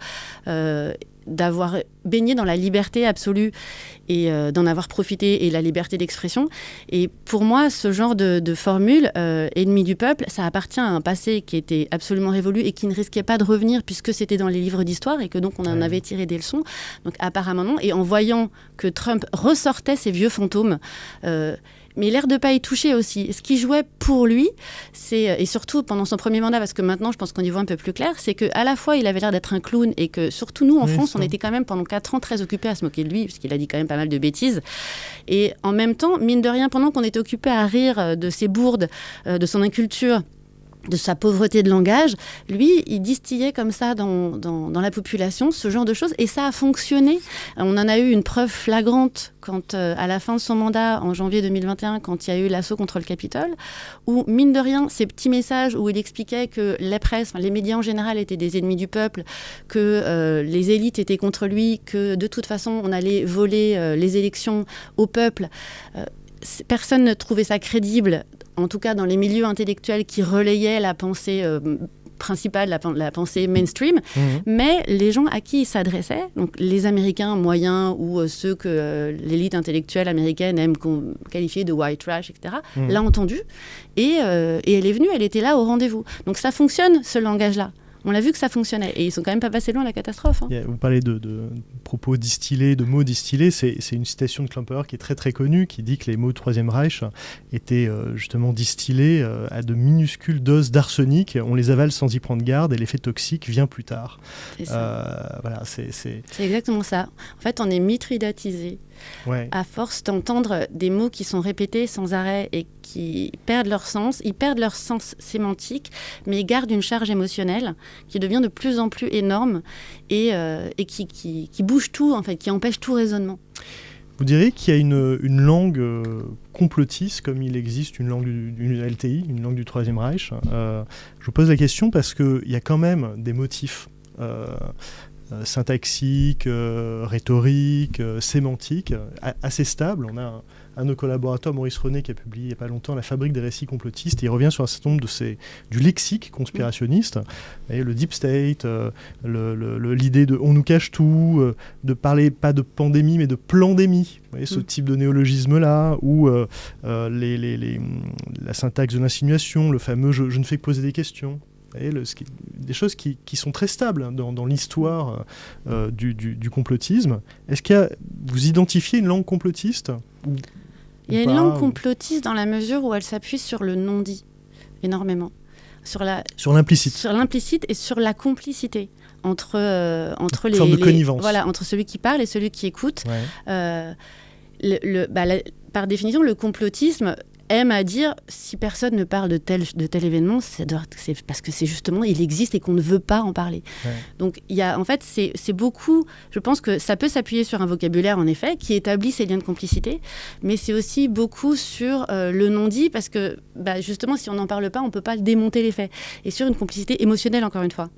d'avoir baigné dans la liberté absolue et d'en avoir profité, et la liberté d'expression. Et pour moi, ce genre de formule, ennemi du peuple, ça appartient à un passé qui était absolument révolu et qui ne risquait pas de revenir puisque c'était dans les livres d'histoire et que donc on en avait tiré des leçons. Donc apparemment non. Et en voyant que Trump ressortait ces vieux fantômes, mais l'air de ne pas y toucher aussi. Ce qui jouait pour lui, et surtout pendant son premier mandat, parce que maintenant je pense qu'on y voit un peu plus clair, c'est qu'à la fois il avait l'air d'être un clown et que surtout nous en France, on était quand même pendant 4 ans très occupés à se moquer de lui, parce qu'il a dit quand même pas mal de bêtises. Et en même temps, mine de rien, pendant qu'on était occupés à rire de ses bourdes, de son inculture, de sa pauvreté de langage, lui, il distillait comme ça dans la population ce genre de choses, et ça a fonctionné. On en a eu une preuve flagrante quand, à la fin de son mandat, en janvier 2021, quand il y a eu l'assaut contre le Capitole, où, mine de rien, ces petits messages où il expliquait que la presse, les médias en général étaient des ennemis du peuple, que les élites étaient contre lui, que de toute façon, on allait voler les élections au peuple. Personne ne trouvait ça crédible, en tout cas dans les milieux intellectuels qui relayaient la pensée principale, la pensée mainstream, mais les gens à qui il s'adressait, donc les Américains moyens ou ceux que l'élite intellectuelle américaine aime qualifier de white trash, etc., l'a entendu, et elle est venue, elle était là au rendez-vous. Donc ça fonctionne, ce langage-là. On l'a vu que ça fonctionnait. Et ils sont quand même pas passés loin de la catastrophe. Hein. Vous parlez de propos distillés, de mots distillés. C'est une citation de Klumper qui est très très connue, qui dit que les mots du Troisième Reich étaient justement distillés à de minuscules doses d'arsenic. On les avale sans y prendre garde et l'effet toxique vient plus tard. C'est ça. Voilà, c'est exactement ça. En fait, on est mitridatisé. Ouais. À force d'entendre des mots qui sont répétés sans arrêt et qui perdent leur sens, ils perdent leur sens sémantique, mais ils gardent une charge émotionnelle qui devient de plus en plus énorme et qui bouge tout, en fait, qui empêche tout raisonnement. Vous diriez qu'il y a une langue complotiste, comme il existe une langue d'une LTI, une langue du Troisième Reich. Je vous pose la question parce qu'il y a quand même des motifs syntaxiques, rhétoriques, sémantiques, assez stables. On a un de nos collaborateurs, Maurice René, qui a publié il n'y a pas longtemps La fabrique des récits complotistes, et il revient sur un certain nombre du lexique conspirationniste, et le deep state, l'idée de on nous cache tout, de parler pas de pandémie mais de plandémie, vous voyez, ce type de néologisme-là, ou la syntaxe de l'insinuation, le fameux je ne fais que poser des questions. Des choses qui sont très stables dans l'histoire du complotisme. Est-ce vous identifiez une langue complotiste Il y a une langue complotiste dans la mesure où elle s'appuie sur le non-dit, énormément. Sur l'implicite. Sur l'implicite et sur la complicité entre les... forme de connivence. Voilà, entre celui qui parle et celui qui écoute. Ouais. Par définition, le complotisme aime à dire si personne ne parle de tel événement, c'est parce que c'est justement il existe et qu'on ne veut pas en parler. Ouais. Donc en fait c'est beaucoup. Je pense que ça peut s'appuyer sur un vocabulaire en effet qui établit ces liens de complicité, mais c'est aussi beaucoup sur le non-dit parce que justement si on n'en parle pas, on peut pas démonter les faits, et sur une complicité émotionnelle encore une fois.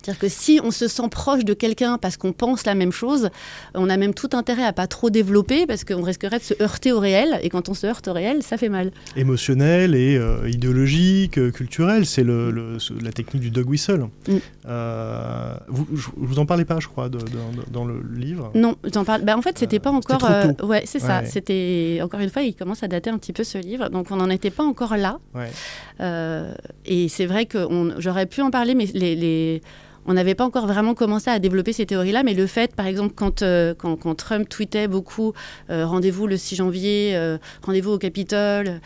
C'est-à-dire que si on se sent proche de quelqu'un parce qu'on pense la même chose, on a même tout intérêt à pas trop développer parce qu'on risquerait de se heurter au réel. Et quand on se heurte au réel, ça fait mal. Émotionnel et idéologique, culturel, c'est la technique du dog whistle. Vous en parlez pas, je crois, dans le livre. Non, j'en parle. En fait, c'était pas encore. Trop tôt. Ouais, c'est ça. C'était encore une fois, il commence à dater un petit peu ce livre, donc on n'en était pas encore là. Ouais. Et c'est vrai que j'aurais pu en parler, mais on n'avait pas encore vraiment commencé à développer ces théories-là, mais le fait, par exemple, quand Trump tweetait beaucoup « rendez-vous le 6 janvier, rendez-vous au Capitole »,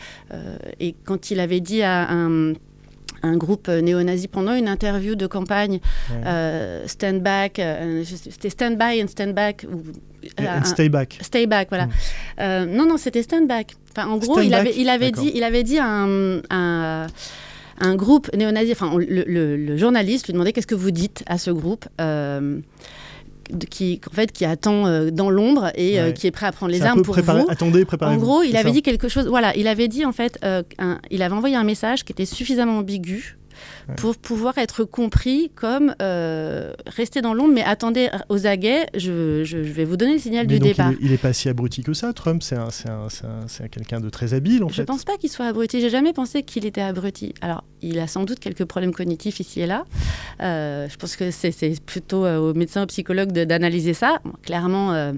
et quand il avait dit à un groupe néo-nazi pendant une interview de campagne, stand back, c'était stand by and stand back. And stay back. Stay back, voilà. Non, c'était stand back. Enfin, en gros, il avait dit un groupe néo-nazi, enfin le journaliste lui demandait qu'est-ce que vous dites à ce groupe qui attend dans l'ombre et qui est prêt à prendre les armes pour vous. Attendez, préparez-vous. En gros, il avait dit quelque chose. Voilà, il avait dit en fait, il avait envoyé un message qui était suffisamment ambigu pour pouvoir être compris comme rester dans l'ombre, mais attendez aux aguets, je vais vous donner le signal du départ. Il n'est pas si abruti que ça, Trump, c'est quelqu'un de très habile en fait. Je ne pense pas qu'il soit abruti, j'ai jamais pensé qu'il était abruti. Alors, il a sans doute quelques problèmes cognitifs ici et là. Je pense que c'est plutôt aux médecins, aux psychologues d'analyser ça. Bon, clairement...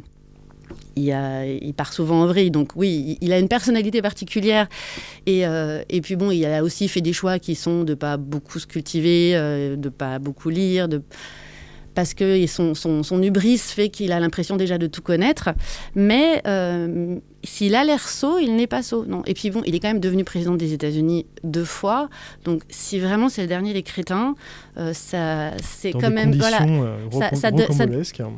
Il part souvent en vrille, donc oui, il a une personnalité particulière et puis bon, il a aussi fait des choix qui sont de pas beaucoup se cultiver, de pas beaucoup lire, parce que son hubris fait qu'il a l'impression déjà de tout connaître, mais s'il a l'air sot, il n'est pas sot, non. Et puis bon, il est quand même devenu président des États-Unis 2 fois, donc si vraiment c'est le dernier des crétins, ça c'est quand même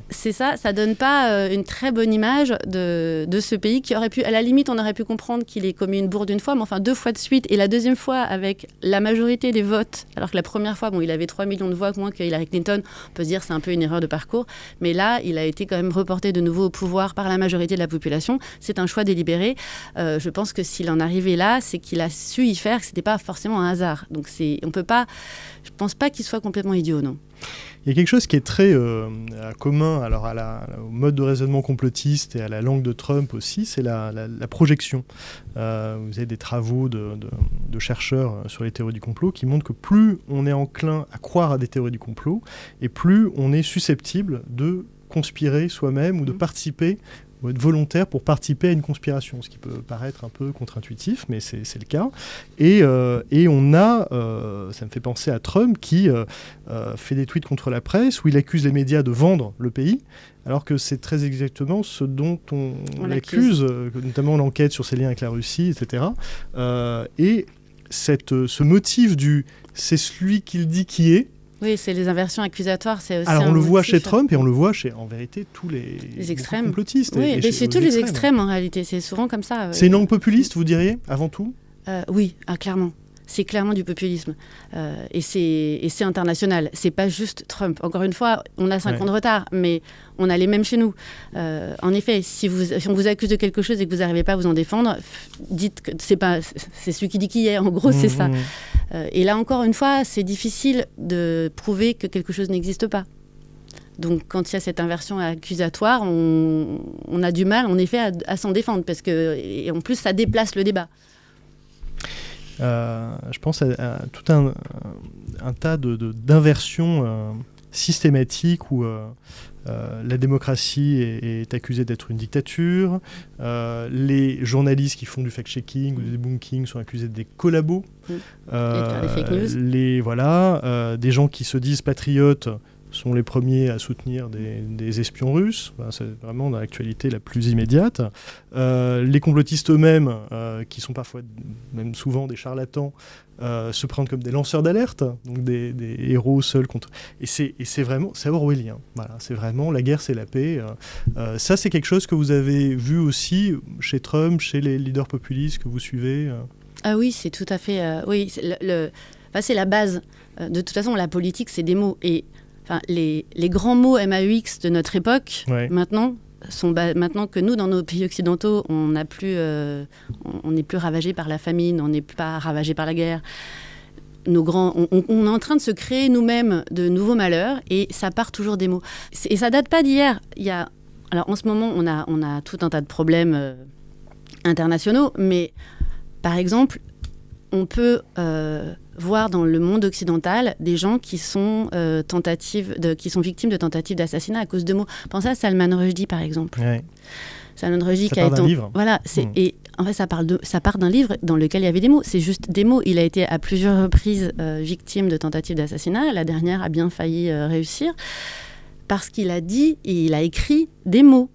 c'est ça donne pas une très bonne image de ce pays qui aurait pu, à la limite, on aurait pu comprendre qu'il ait commis une bourde une fois, mais enfin 2 fois de suite, et la deuxième fois avec la majorité des votes, alors que la première fois, bon, il avait 3 millions de voix moins que Hillary Clinton, on peut se dire c'est un peu une erreur de parcours, mais là, il a été quand même reporté de nouveau au pouvoir par la majorité de la population. C'est un choix délibéré. Je pense que s'il en arrivait là, c'est qu'il a su y faire, que c'était pas forcément un hasard. Donc on peut pas, je pense pas qu'il soit complètement idiot, non. Il y a quelque chose qui est très commun alors au mode de raisonnement complotiste et à la langue de Trump aussi, c'est la projection. Vous avez des travaux de chercheurs sur les théories du complot qui montrent que plus on est enclin à croire à des théories du complot, et plus on est susceptible de conspirer soi-même ou de participer, ou être volontaire pour participer à une conspiration, ce qui peut paraître un peu contre-intuitif, mais c'est le cas. Et on a, ça me fait penser à Trump qui fait des tweets contre la presse où il accuse les médias de vendre le pays, alors que c'est très exactement ce dont on l'accuse, notamment l'enquête sur ses liens avec la Russie, etc. Et ce motif du « c'est celui qu'il dit qui est », oui, c'est les inversions accusatoires, c'est aussi. Alors on le voit chez Trump et on le voit chez, en vérité, tous les extrêmes complotistes. Oui, mais c'est tous les extrêmes en réalité, c'est souvent comme ça. C'est une langue populiste, vous diriez, avant tout ? Oui, clairement. C'est clairement du populisme. Et c'est international. C'est pas juste Trump. Encore une fois, on a 5 ans de retard, mais on a les mêmes chez nous. En effet, si on vous accuse de quelque chose et que vous n'arrivez pas à vous en défendre, dites que c'est celui qui dit qui est. En gros, c'est ça. Et là, encore une fois, c'est difficile de prouver que quelque chose n'existe pas. Donc, quand il y a cette inversion accusatoire, on a du mal, en effet, à s'en défendre. Parce que, et en plus, ça déplace le débat. Je pense à tout un tas d'inversions systématiques où la démocratie est accusée d'être une dictature, les journalistes qui font du fact-checking ou du debunking sont accusés des collabos, des fake news. Des gens qui se disent patriotes sont les premiers à soutenir des espions russes. Enfin, c'est vraiment dans l'actualité la plus immédiate. Les complotistes eux-mêmes, qui sont parfois, même souvent des charlatans, se prennent comme des lanceurs d'alerte, donc des héros seuls contre... Et c'est vraiment, c'est orwellien. Voilà, c'est vraiment la guerre, c'est la paix. Ça, c'est quelque chose que vous avez vu aussi chez Trump, chez les leaders populistes que vous suivez. Ah oui, c'est tout à fait... oui, c'est la base. De toute façon, la politique, c'est des mots. Et enfin, les grands mots MAUX de notre époque, maintenant que nous, dans nos pays occidentaux, on n'est plus ravagé par la famine, on n'est pas ravagé par la guerre. On est en train de se créer nous-mêmes de nouveaux malheurs et ça part toujours des mots. Et ça date pas d'hier. Alors en ce moment, on a tout un tas de problèmes internationaux, mais par exemple, on peut voir dans le monde occidental des gens qui sont victimes de tentatives d'assassinat à cause de mots. Pensez à Salman Rushdie, par exemple. Ouais. Salman Rushdie qui a été... livre. Voilà, et en fait, ça part d'un livre dans lequel il y avait des mots. C'est juste des mots. Il a été à plusieurs reprises victime de tentatives d'assassinat. La dernière a bien failli réussir parce qu'il a dit et il a écrit des mots.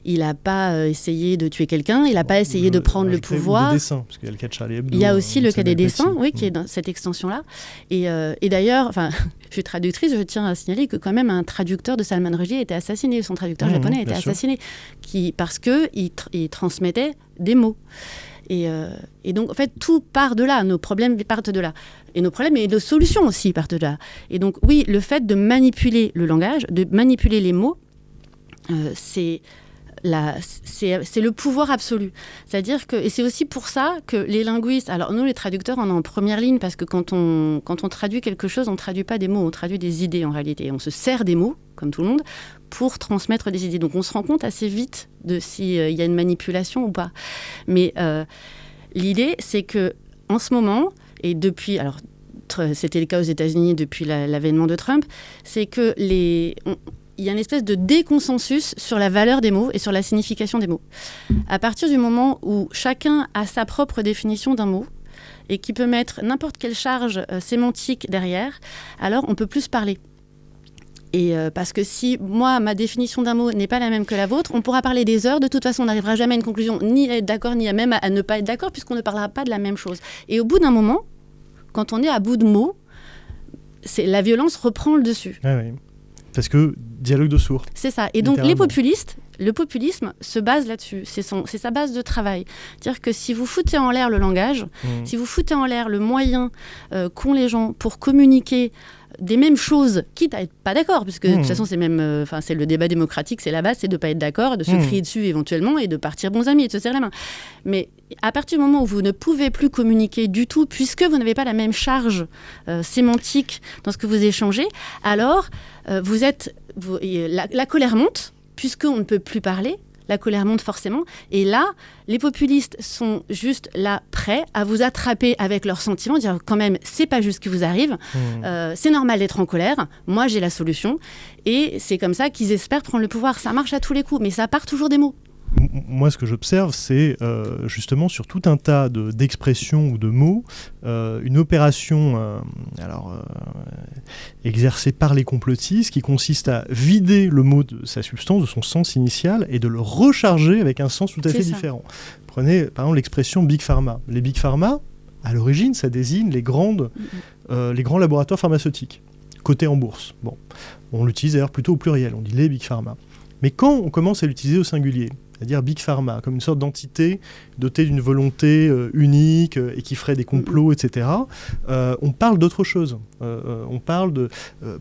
Il n'a pas essayé de tuer quelqu'un, il n'a pas essayé de prendre le pouvoir. Des dessins, parce qu'il y a le cas de Charlie Hebdo. Il y a aussi le cas des dessins, qui est dans cette extension-là. Et d'ailleurs, je suis traductrice, je tiens à signaler que quand même un traducteur de Salman Rushdie a été assassiné, son traducteur japonais a été assassiné, parce qu'il transmettait des mots. Et donc, en fait, tout part de là, nos problèmes partent de là. Et nos problèmes et nos solutions aussi partent de là. Et donc, oui, le fait de manipuler le langage, de manipuler les mots, c'est c'est le pouvoir absolu. C'est-à-dire que, et c'est aussi pour ça que les linguistes, alors nous les traducteurs, on est en première ligne parce que quand on traduit quelque chose, on ne traduit pas des mots, on traduit des idées en réalité. On se sert des mots, comme tout le monde, pour transmettre des idées. Donc on se rend compte assez vite de s'il y a une manipulation ou pas. Mais l'idée, c'est que en ce moment, et depuis, alors c'était le cas aux États-Unis depuis l'avènement de Trump, c'est que il y a une espèce de déconsensus sur la valeur des mots et sur la signification des mots. À partir du moment où chacun a sa propre définition d'un mot et qui peut mettre n'importe quelle charge sémantique derrière, alors on peut plus parler. Et parce que si moi, ma définition d'un mot n'est pas la même que la vôtre, on pourra parler des heures. De toute façon, on n'arrivera jamais à une conclusion, ni à être d'accord, ni même à ne pas être d'accord, puisqu'on ne parlera pas de la même chose. Et au bout d'un moment, quand on est à bout de mots, la violence reprend le dessus. Ah oui. Parce que dialogue de sourds. C'est ça. Et donc les populistes, le populisme se base là-dessus. C'est sa base de travail. C'est-à-dire que si vous foutez en l'air le langage, si vous foutez en l'air le moyen qu'ont les gens pour communiquer des mêmes choses, quitte à être pas d'accord, puisque de toute façon c'est même, c'est le débat démocratique, c'est la base, c'est de pas être d'accord, de se crier dessus éventuellement et de partir bons amis et de se serrer la main. Mais à partir du moment où vous ne pouvez plus communiquer du tout, puisque vous n'avez pas la même charge sémantique dans ce que vous échangez, alors la colère monte, puisqu'on ne peut plus parler. La colère monte forcément. Et là, les populistes sont juste là, prêts à vous attraper avec leurs sentiments, dire quand même, c'est pas juste ce qui vous arrive, c'est normal d'être en colère, moi j'ai la solution. Et c'est comme ça qu'ils espèrent prendre le pouvoir. Ça marche à tous les coups, mais ça part toujours des mots. Moi, ce que j'observe, c'est justement sur tout un tas d'expressions ou de mots, une opération exercée par les complotistes qui consiste à vider le mot de sa substance, de son sens initial, et de le recharger avec un sens tout à fait différent. Prenez par exemple l'expression Big Pharma. Les Big Pharma, à l'origine, ça désigne les grands laboratoires pharmaceutiques, cotés en bourse. Bon, on l'utilise d'ailleurs plutôt au pluriel, on dit les Big Pharma. Mais quand on commence à l'utiliser au singulier, c'est-à-dire Big Pharma, comme une sorte d'entité dotée d'une volonté unique et qui ferait des complots, etc., on parle d'autre chose. On parle de...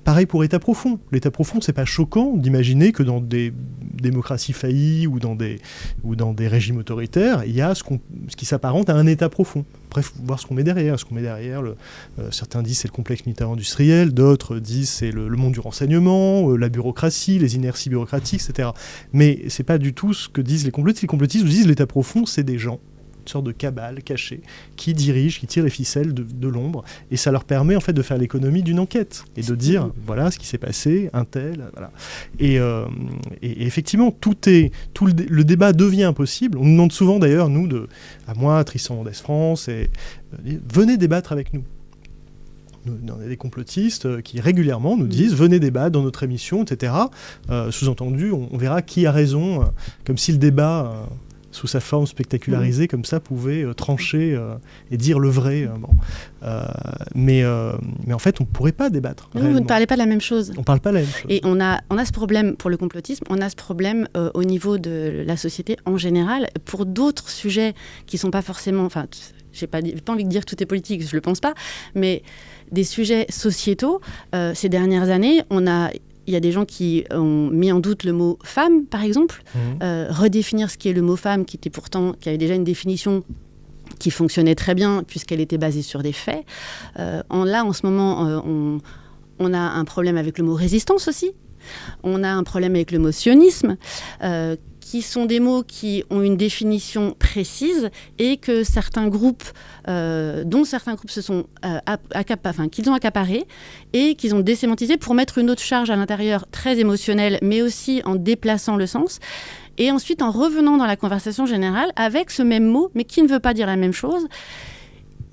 pareil pour État profond. L'État profond, c'est pas choquant d'imaginer que dans des démocraties faillies ou dans des régimes autoritaires, il y a ce qui s'apparente à un État profond. Bref, voir ce qu'on met derrière. Certains disent c'est le complexe militaire-industriel, d'autres disent c'est le monde du renseignement, la bureaucratie, les inerties bureaucratiques, etc. Mais c'est pas du tout ce que disent les complotistes. Les complotistes vous disent l'État profond, c'est des gens, une sorte de cabale cachée, qui dirigent, qui tirent les ficelles de l'ombre, et ça leur permet en fait de faire l'économie d'une enquête, et de dire, voilà ce qui s'est passé, un tel, voilà. Et effectivement, le débat devient impossible. On nous demande souvent d'ailleurs, à moi, Tristan Mendès France, venez débattre avec nous. On a des complotistes qui régulièrement nous disent venez débattre dans notre émission, etc. Sous-entendu, on verra qui a raison, comme si le débat, sous sa forme spectacularisée, comme ça, pouvait trancher et dire le vrai. Mais en fait, on ne pourrait pas débattre. Non, vous ne parlez pas de la même chose. On ne parle pas de la même chose. Et on a ce problème pour le complotisme, on a ce problème au niveau de la société en général, pour d'autres sujets qui ne sont pas forcément... J'ai pas envie de dire que tout est politique, je ne le pense pas, mais des sujets sociétaux, ces dernières années, il y a des gens qui ont mis en doute le mot femme, par exemple, redéfinir ce qui est le mot femme, qui avait déjà une définition qui fonctionnait très bien, puisqu'elle était basée sur des faits. En ce moment, on a un problème avec le mot résistance aussi. On a un problème avec le mot sionisme, qui sont des mots qui ont une définition précise et que certains groupes, dont certains groupes se sont qu'ils ont accaparés et qu'ils ont désémantisé pour mettre une autre charge à l'intérieur très émotionnelle, mais aussi en déplaçant le sens. Et ensuite, en revenant dans la conversation générale avec ce même mot, mais qui ne veut pas dire la même chose.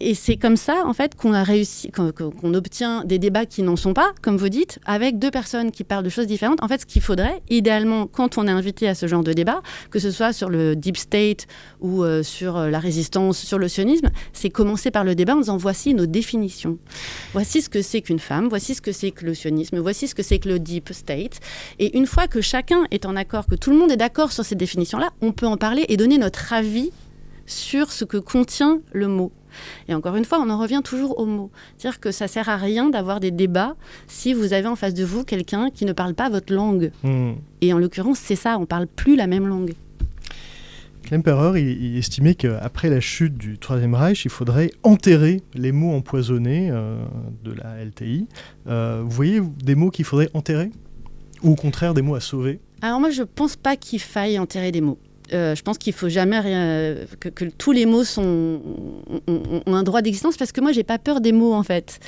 Et c'est comme ça, en fait, qu'on a réussi, qu'on obtient des débats qui n'en sont pas, comme vous dites, avec deux personnes qui parlent de choses différentes. En fait, ce qu'il faudrait, idéalement, quand on est invité à ce genre de débat, que ce soit sur le deep state ou sur la résistance, sur le sionisme, c'est commencer par le débat en disant voici nos définitions. Voici ce que c'est qu'une femme, voici ce que c'est que le sionisme, voici ce que c'est que le deep state. Et une fois que chacun est en accord, que tout le monde est d'accord sur ces définitions-là, on peut en parler et donner notre avis sur ce que contient le mot. Et encore une fois, on en revient toujours aux mots. C'est-à-dire que ça ne sert à rien d'avoir des débats si vous avez en face de vous quelqu'un qui ne parle pas votre langue. Et en l'occurrence, c'est ça, on ne parle plus la même langue. Klemperer, il estimait qu'après la chute du Troisième Reich, il faudrait enterrer les mots empoisonnés de la LTI. Vous voyez des mots qu'il faudrait enterrer ? Ou au contraire, des mots à sauver ? Alors moi, je ne pense pas qu'il faille enterrer des mots. Je pense qu'il ne faut jamais que tous les mots ont un droit d'existence, parce que moi, je n'ai pas peur des mots, en fait.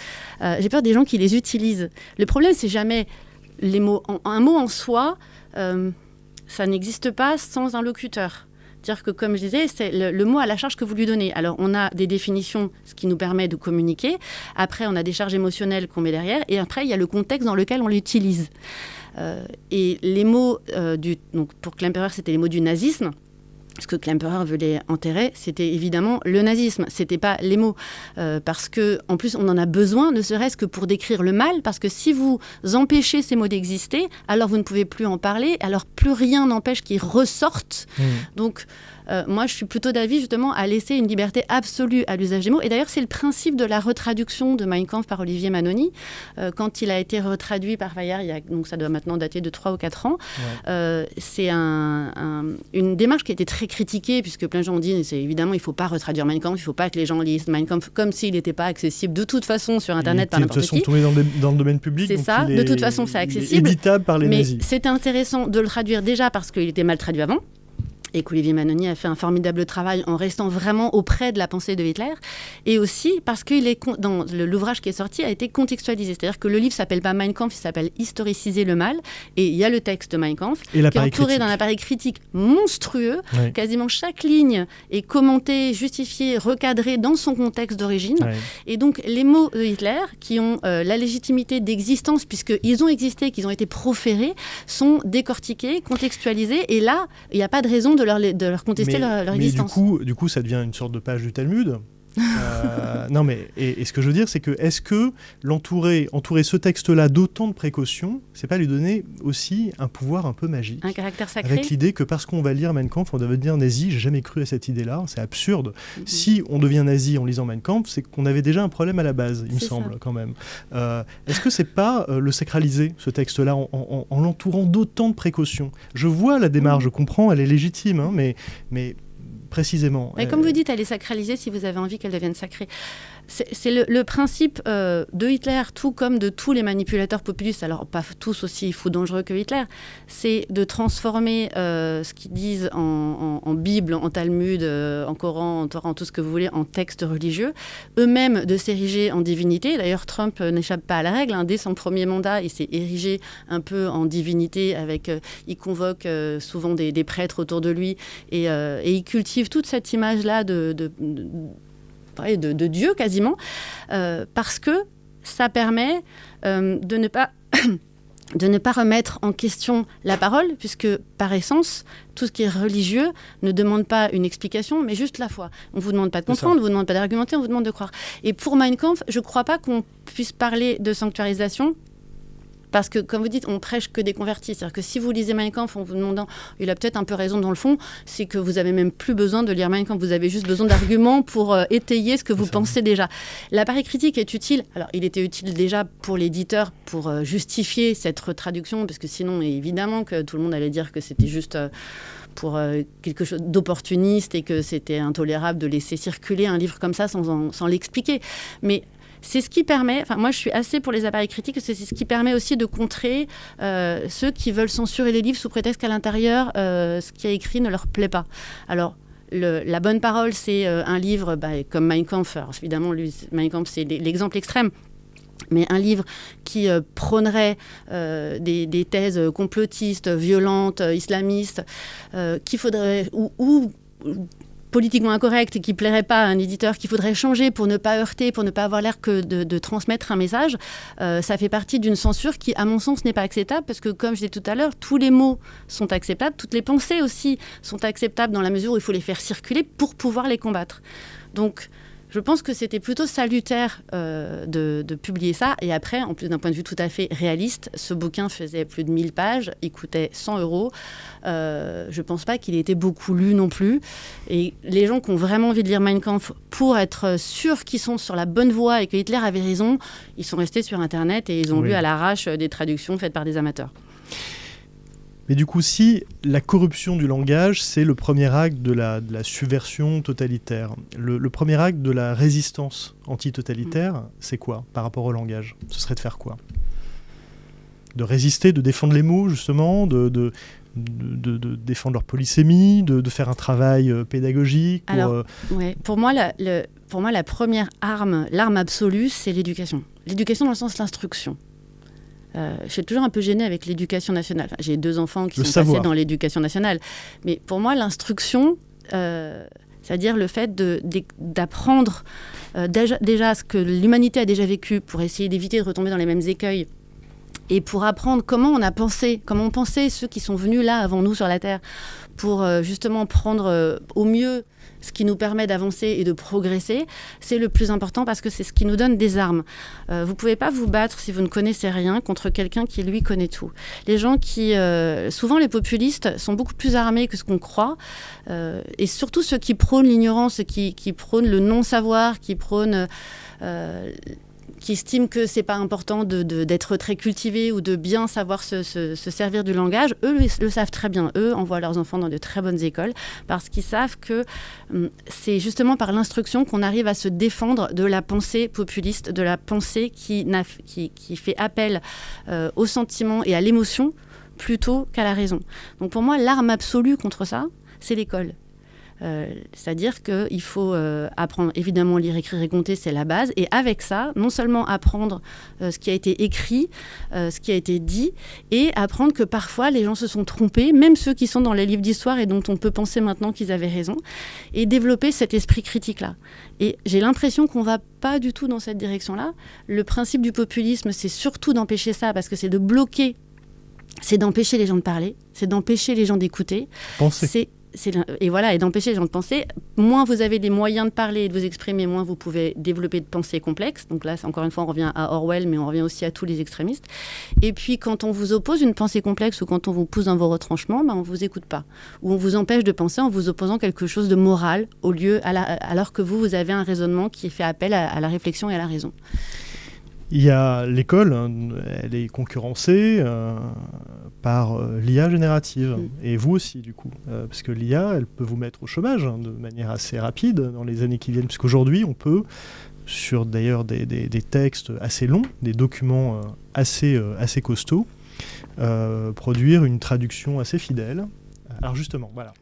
J'ai peur des gens qui les utilisent. Le problème, c'est jamais les mots. Un mot en soi, ça n'existe pas sans un locuteur. C'est-à-dire que, comme je disais, c'est le mot à la charge que vous lui donnez. Alors, on a des définitions, ce qui nous permet de communiquer. Après, on a des charges émotionnelles qu'on met derrière. Et après, il y a le contexte dans lequel on l'utilise. Et les mots, donc pour Klemperer, c'était les mots du nazisme. Ce que Klemperer voulait enterrer, c'était évidemment le nazisme. C'était pas les mots. Parce que, en plus, on en a besoin, ne serait-ce que pour décrire le mal. Parce que si vous empêchez ces mots d'exister, alors vous ne pouvez plus en parler. Alors plus rien n'empêche qu'ils ressortent. Donc, moi, je suis plutôt d'avis, justement, à laisser une liberté absolue à l'usage des mots. Et d'ailleurs, c'est le principe de la retraduction de Mein Kampf par Olivier Manoni. Quand il a été retraduit par Fayard, donc ça doit maintenant dater de 3 ou 4 ans, c'est une démarche qui a été très critiquée, puisque plein de gens ont dit, évidemment, il ne faut pas retraduire Mein Kampf, il ne faut pas que les gens lisent Mein Kampf comme s'il n'était pas accessible de toute façon sur Internet par n'importe qui. De toute façon, tombé dans le domaine public. C'est ça, de toute façon, c'est accessible. Éditable par les nazis. Mais c'était intéressant de le traduire déjà parce qu'il était mal traduit avant. Et qu'Olivier Manoni a fait un formidable travail en restant vraiment auprès de la pensée de Hitler, et aussi parce que dans l'ouvrage qui est sorti a été contextualisé. C'est-à-dire que le livre ne s'appelle pas Mein Kampf, il s'appelle Historiciser le mal, et il y a le texte de Mein Kampf, qui est entouré d'un appareil critique monstrueux. Quasiment chaque ligne est commentée, justifiée, recadrée dans son contexte d'origine. Et donc les mots de Hitler, qui ont la légitimité d'existence, puisqu'ils ont existé, qu'ils ont été proférés, sont décortiqués, contextualisés, et là, il n'y a pas de raison de leur contester leur existence. Mais du coup, ça devient une sorte de page du Talmud. Non, mais et ce que je veux dire, c'est que est-ce que entourer ce texte-là d'autant de précautions, c'est pas lui donner aussi un pouvoir un peu magique, un caractère sacré, avec l'idée que parce qu'on va lire Mein Kampf, on va devenir nazi? J'ai jamais cru à cette idée-là, c'est absurde. Si on devient nazi en lisant Mein Kampf, c'est qu'on avait déjà un problème à la base, il me semble, quand même. Est-ce que c'est pas le sacraliser, ce texte-là, en l'entourant d'autant de précautions? Je vois la démarche, je comprends, elle est légitime, hein, mais précisément. Et comme vous dites, elle est sacralisée si vous avez envie qu'elle devienne sacrée. C'est le principe de Hitler, tout comme de tous les manipulateurs populistes, alors pas tous aussi fous dangereux que Hitler, c'est de transformer ce qu'ils disent en Bible, en Talmud, en Coran, en Torah, tout ce que vous voulez, en texte religieux, eux-mêmes de s'ériger en divinité. D'ailleurs, Trump n'échappe pas à la règle. Dès son premier mandat, il s'est érigé un peu en divinité, il convoque souvent des prêtres autour de lui, et il cultive toute cette image-là de Dieu quasiment, parce que ça permet de ne pas remettre en question la parole, puisque par essence, tout ce qui est religieux ne demande pas une explication, mais juste la foi. On ne vous demande pas de comprendre, on ne vous demande pas d'argumenter, on vous demande de croire. Et pour Mein Kampf, je ne crois pas qu'on puisse parler de sanctuarisation, parce que, comme vous dites, on prêche que des convertis. C'est-à-dire que si vous lisez Mein Kampf en vous demandant, il a peut-être un peu raison dans le fond, c'est que vous n'avez même plus besoin de lire Mein Kampf. Vous avez juste besoin d'arguments pour étayer ce que vous pensez déjà. L'appareil critique est utile. Alors, il était utile déjà pour l'éditeur, pour justifier cette retraduction, parce que sinon, évidemment, que tout le monde allait dire que c'était juste pour quelque chose d'opportuniste et que c'était intolérable de laisser circuler un livre comme ça sans l'expliquer. Mais c'est ce qui permet, moi je suis assez pour les appareils critiques, c'est ce qui permet aussi de contrer ceux qui veulent censurer les livres sous prétexte qu'à l'intérieur, ce qui est écrit ne leur plaît pas. Alors, la bonne parole, c'est un livre comme Mein Kampf. Alors, évidemment, Mein Kampf, c'est l'exemple extrême. Mais un livre qui prônerait des thèses complotistes, violentes, islamistes, qu'il faudrait... ou politiquement incorrect et qui ne plairait pas à un éditeur, qu'il faudrait changer pour ne pas heurter, pour ne pas avoir l'air que de transmettre un message, ça fait partie d'une censure qui, à mon sens, n'est pas acceptable, parce que, comme je disais tout à l'heure, tous les mots sont acceptables, toutes les pensées aussi sont acceptables dans la mesure où il faut les faire circuler pour pouvoir les combattre. Donc, Je pense que c'était plutôt salutaire de publier ça. Et après, en plus d'un point de vue tout à fait réaliste, ce bouquin faisait plus de 1000 pages, il coûtait 100 €. Je ne pense pas qu'il ait été beaucoup lu non plus. Et les gens qui ont vraiment envie de lire Mein Kampf pour être sûrs qu'ils sont sur la bonne voie et que Hitler avait raison, ils sont restés sur Internet et ils ont lu à l'arrache des traductions faites par des amateurs. Mais du coup, si la corruption du langage, c'est le premier acte de la subversion totalitaire, le premier acte de la résistance antitotalitaire, c'est quoi par rapport au langage ? Ce serait de faire quoi ? De résister, de défendre les mots, justement, de défendre leur polysémie, de faire un travail pédagogique. Alors, pour moi, la première arme, l'arme absolue, c'est l'éducation. L'éducation dans le sens de l'instruction. Je suis toujours un peu gênée avec l'éducation nationale. Enfin, j'ai 2 enfants qui sont passés dans l'éducation nationale. Mais pour moi, l'instruction, c'est-à-dire le fait d'apprendre déjà ce que l'humanité a déjà vécu pour essayer d'éviter de retomber dans les mêmes écueils et pour apprendre comment on pensait ceux qui sont venus là avant nous sur la Terre pour justement prendre au mieux ce qui nous permet d'avancer et de progresser, c'est le plus important parce que c'est ce qui nous donne des armes. Vous ne pouvez pas vous battre si vous ne connaissez rien contre quelqu'un qui, lui, connaît tout. Les gens qui... souvent, les populistes sont beaucoup plus armés que ce qu'on croit. Et surtout ceux qui prônent l'ignorance, qui prônent le non-savoir, qui prônent... qui estiment que c'est pas important d'être très cultivé ou de bien savoir se servir du langage, eux le savent très bien. Eux envoient leurs enfants dans de très bonnes écoles parce qu'ils savent que c'est justement par l'instruction qu'on arrive à se défendre de la pensée populiste, de la pensée qui fait appel au sentiment et à l'émotion plutôt qu'à la raison. Donc pour moi, l'arme absolue contre ça, c'est l'école. C'est-à-dire qu'il faut apprendre, évidemment, lire, écrire et compter, c'est la base. Et avec ça, non seulement apprendre ce qui a été écrit, ce qui a été dit, et apprendre que parfois les gens se sont trompés, même ceux qui sont dans les livres d'histoire et dont on peut penser maintenant qu'ils avaient raison, et développer cet esprit critique-là. Et j'ai l'impression qu'on ne va pas du tout dans cette direction-là. Le principe du populisme, c'est surtout d'empêcher ça, parce que c'est de bloquer, c'est d'empêcher les gens de parler, c'est d'empêcher les gens d'écouter. Penser. Et voilà, et d'empêcher les gens de penser. Moins vous avez les moyens de parler et de vous exprimer, moins vous pouvez développer de pensées complexes. Donc là, encore une fois, on revient à Orwell, mais on revient aussi à tous les extrémistes. Et puis, quand on vous oppose une pensée complexe ou quand on vous pousse dans vos retranchements, on ne vous écoute pas. Ou on vous empêche de penser en vous opposant quelque chose de moral, alors que vous avez un raisonnement qui fait appel à la réflexion et à la raison. Il y a l'école, elle est concurrencée par l'IA générative. Et vous aussi, du coup. Parce que l'IA, elle peut vous mettre au chômage de manière assez rapide dans les années qui viennent. Puisqu'aujourd'hui, on peut, sur d'ailleurs des textes assez longs, des documents assez costauds, produire une traduction assez fidèle. Alors justement, voilà.